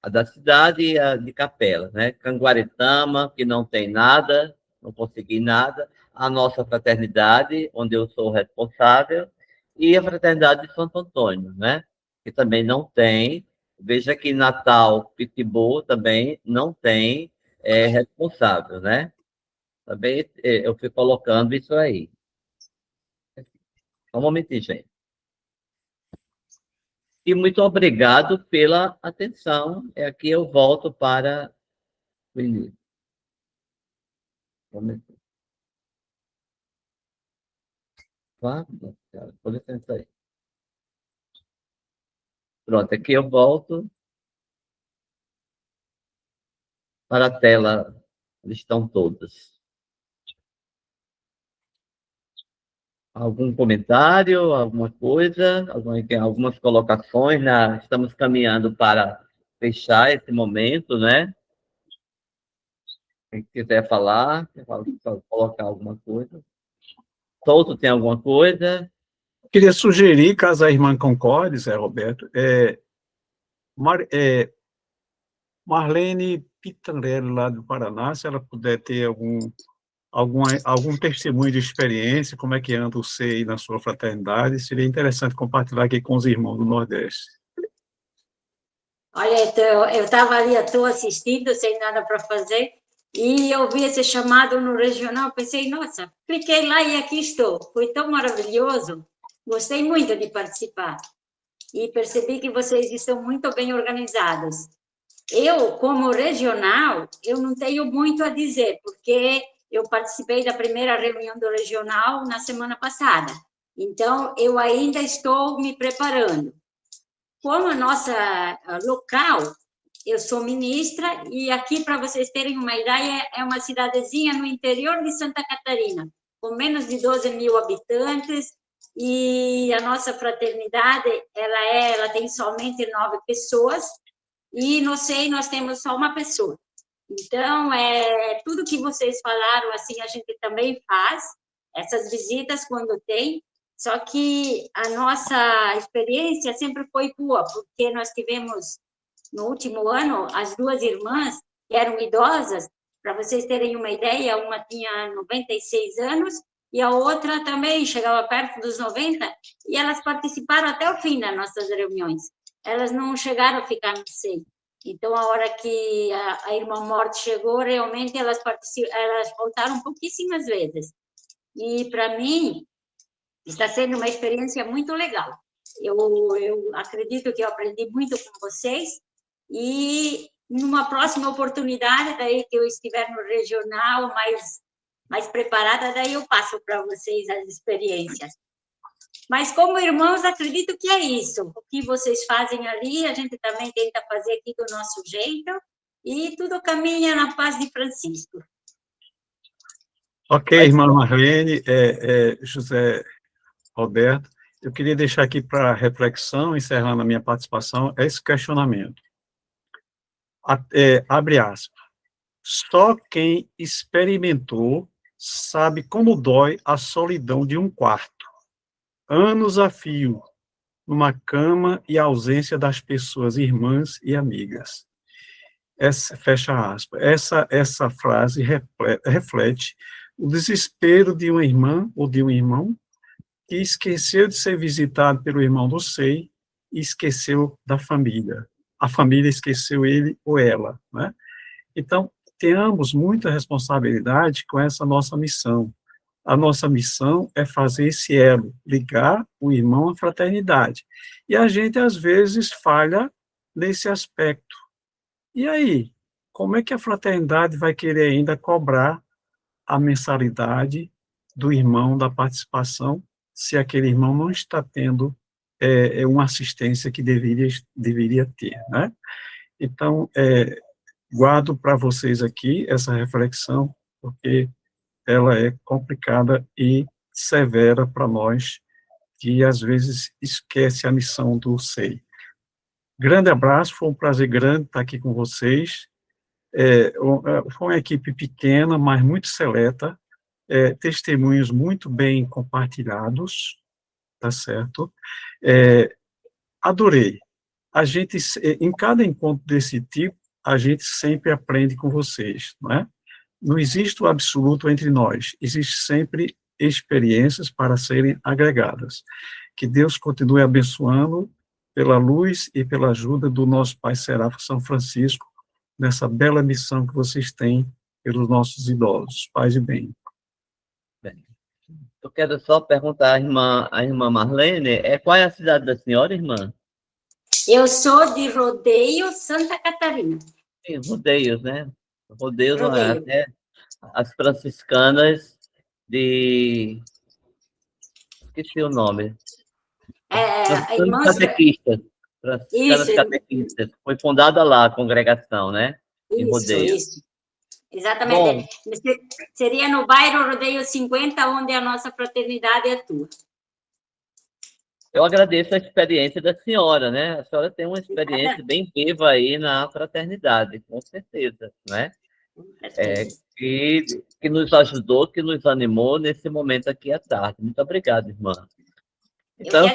A da cidade e a de Capela, né? Canguaretama, que não tem nada, não consegui nada. A nossa fraternidade, onde eu sou responsável, e a fraternidade de Santo Antônio, né? Que também não tem. Veja que Natal, Pitbull também não tem responsável, né? Também eu fui colocando isso aí. Um momentinho, gente. E muito obrigado pela atenção. Aqui eu volto para o início. Com licença aí. Pronto, aqui eu volto para a tela. Eles estão todos. Algum comentário, alguma coisa, algumas colocações? Estamos caminhando para fechar esse momento, né? Quem quiser falar, colocar alguma coisa. Souto, tem alguma coisa? Queria sugerir, caso a irmã concorde, Zé Roberto, Marlene Pitandelli, lá do Paraná, se ela puder ter algum testemunho de experiência, como é que anda o SEI na sua fraternidade, seria interessante compartilhar aqui com os irmãos do Nordeste. Olha, então, eu estava ali à toa assistindo, sem nada para fazer, e eu vi esse chamado no regional, pensei, nossa, cliquei lá e aqui estou. Foi tão maravilhoso, gostei muito de participar. E percebi que vocês estão muito bem organizados. Eu, como regional, eu não tenho muito a dizer, porque eu participei da primeira reunião do regional na semana passada. Então, eu ainda estou me preparando. Como a nossa local, eu sou ministra, e aqui, para vocês terem uma ideia, é uma cidadezinha no interior de Santa Catarina, com menos de 12 mil habitantes, e a nossa fraternidade, ela tem somente 9 pessoas, e no SEI nós temos só uma pessoa. Então, tudo que vocês falaram, assim, a gente também faz, essas visitas quando tem, só que a nossa experiência sempre foi boa, porque nós tivemos, no último ano, as 2 irmãs, que eram idosas, para vocês terem uma ideia, uma tinha 96 anos, e a outra também chegava perto dos 90, e elas participaram até o fim das nossas reuniões. Elas não chegaram a ficar no SEI. Então, a hora que a irmã Morte chegou, realmente elas voltaram pouquíssimas vezes. E, para mim, está sendo uma experiência muito legal. Eu acredito que eu aprendi muito com vocês, e numa próxima oportunidade, daí que eu estiver no regional, mais preparada, daí eu passo para vocês as experiências. Mas, como irmãos, acredito que é isso. O que vocês fazem ali, a gente também tenta fazer aqui do nosso jeito, e tudo caminha na paz de Francisco. Ok, irmã Marlene, José Roberto, eu queria deixar aqui para reflexão, encerrando a minha participação, esse questionamento. Abre aspas. Só quem experimentou sabe como dói a solidão de um quarto. Anos a fio, numa cama e a ausência das pessoas irmãs e amigas. Fecha aspas. Essa frase reflete o desespero de uma irmã ou de um irmão que esqueceu de ser visitado pelo irmão do SEI e esqueceu da família. A família esqueceu ele ou ela, né? Então, tenhamos muita responsabilidade com essa nossa missão. A nossa missão é fazer esse elo, ligar o irmão à fraternidade. E a gente, às vezes, falha nesse aspecto. E aí, como é que a fraternidade vai querer ainda cobrar a mensalidade do irmão, da participação, se aquele irmão não está tendo uma assistência que deveria ter, né? Então, guardo para vocês aqui essa reflexão, porque ela é complicada e severa para nós, que às vezes esquece a missão do SEI. Grande abraço, foi um prazer grande estar aqui com vocês. Foi uma equipe pequena, mas muito seleta, testemunhos muito bem compartilhados, tá certo? Adorei. A gente, em cada encontro desse tipo, a gente sempre aprende com vocês, não é? Não existe o absoluto entre nós, existe sempre experiências para serem agregadas. Que Deus continue abençoando pela luz e pela ajuda do nosso Pai Serafo São Francisco, nessa bela missão que vocês têm pelos nossos idosos. Paz e bem. Eu quero só perguntar à irmã Marlene, qual é a cidade da senhora, irmã? Eu sou de Rodeio, Santa Catarina. Sim, Rodeios, né? Rodeios, Rodeio. as franciscanas de... Esqueci o nome. Franciscanas catequistas. Franciscanas catequistas. Foi fundada lá a congregação, né? Em Rodeio. Isso. Exatamente. Bom, seria no bairro Rodeio 50, onde a nossa fraternidade atua. Eu agradeço a experiência da senhora, né? A senhora tem uma experiência bem viva aí na fraternidade, com certeza, né? Que nos ajudou, que nos animou nesse momento aqui à tarde. Muito obrigado, irmã. Então, eu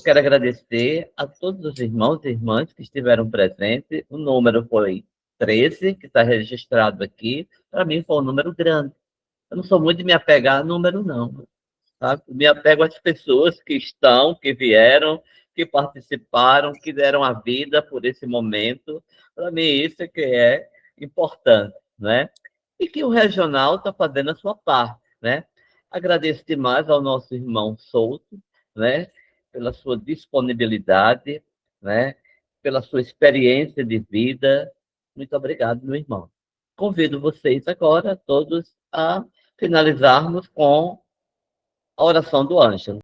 quero agradecer a todos os irmãos e irmãs que estiveram presentes. O número foi 13, que está registrado aqui. Para mim, foi um número grande. Eu não sou muito de me apegar a número, não. Tá? Me apego às pessoas que estão, que vieram, que participaram, que deram a vida por esse momento. Para mim, isso é que é importante, né? E que o regional está fazendo a sua parte, né? Agradeço demais ao nosso irmão Souto, né? Pela sua disponibilidade, né? Pela sua experiência de vida. Muito obrigado, meu irmão. Convido vocês agora, todos, a finalizarmos com a oração do Ângelo.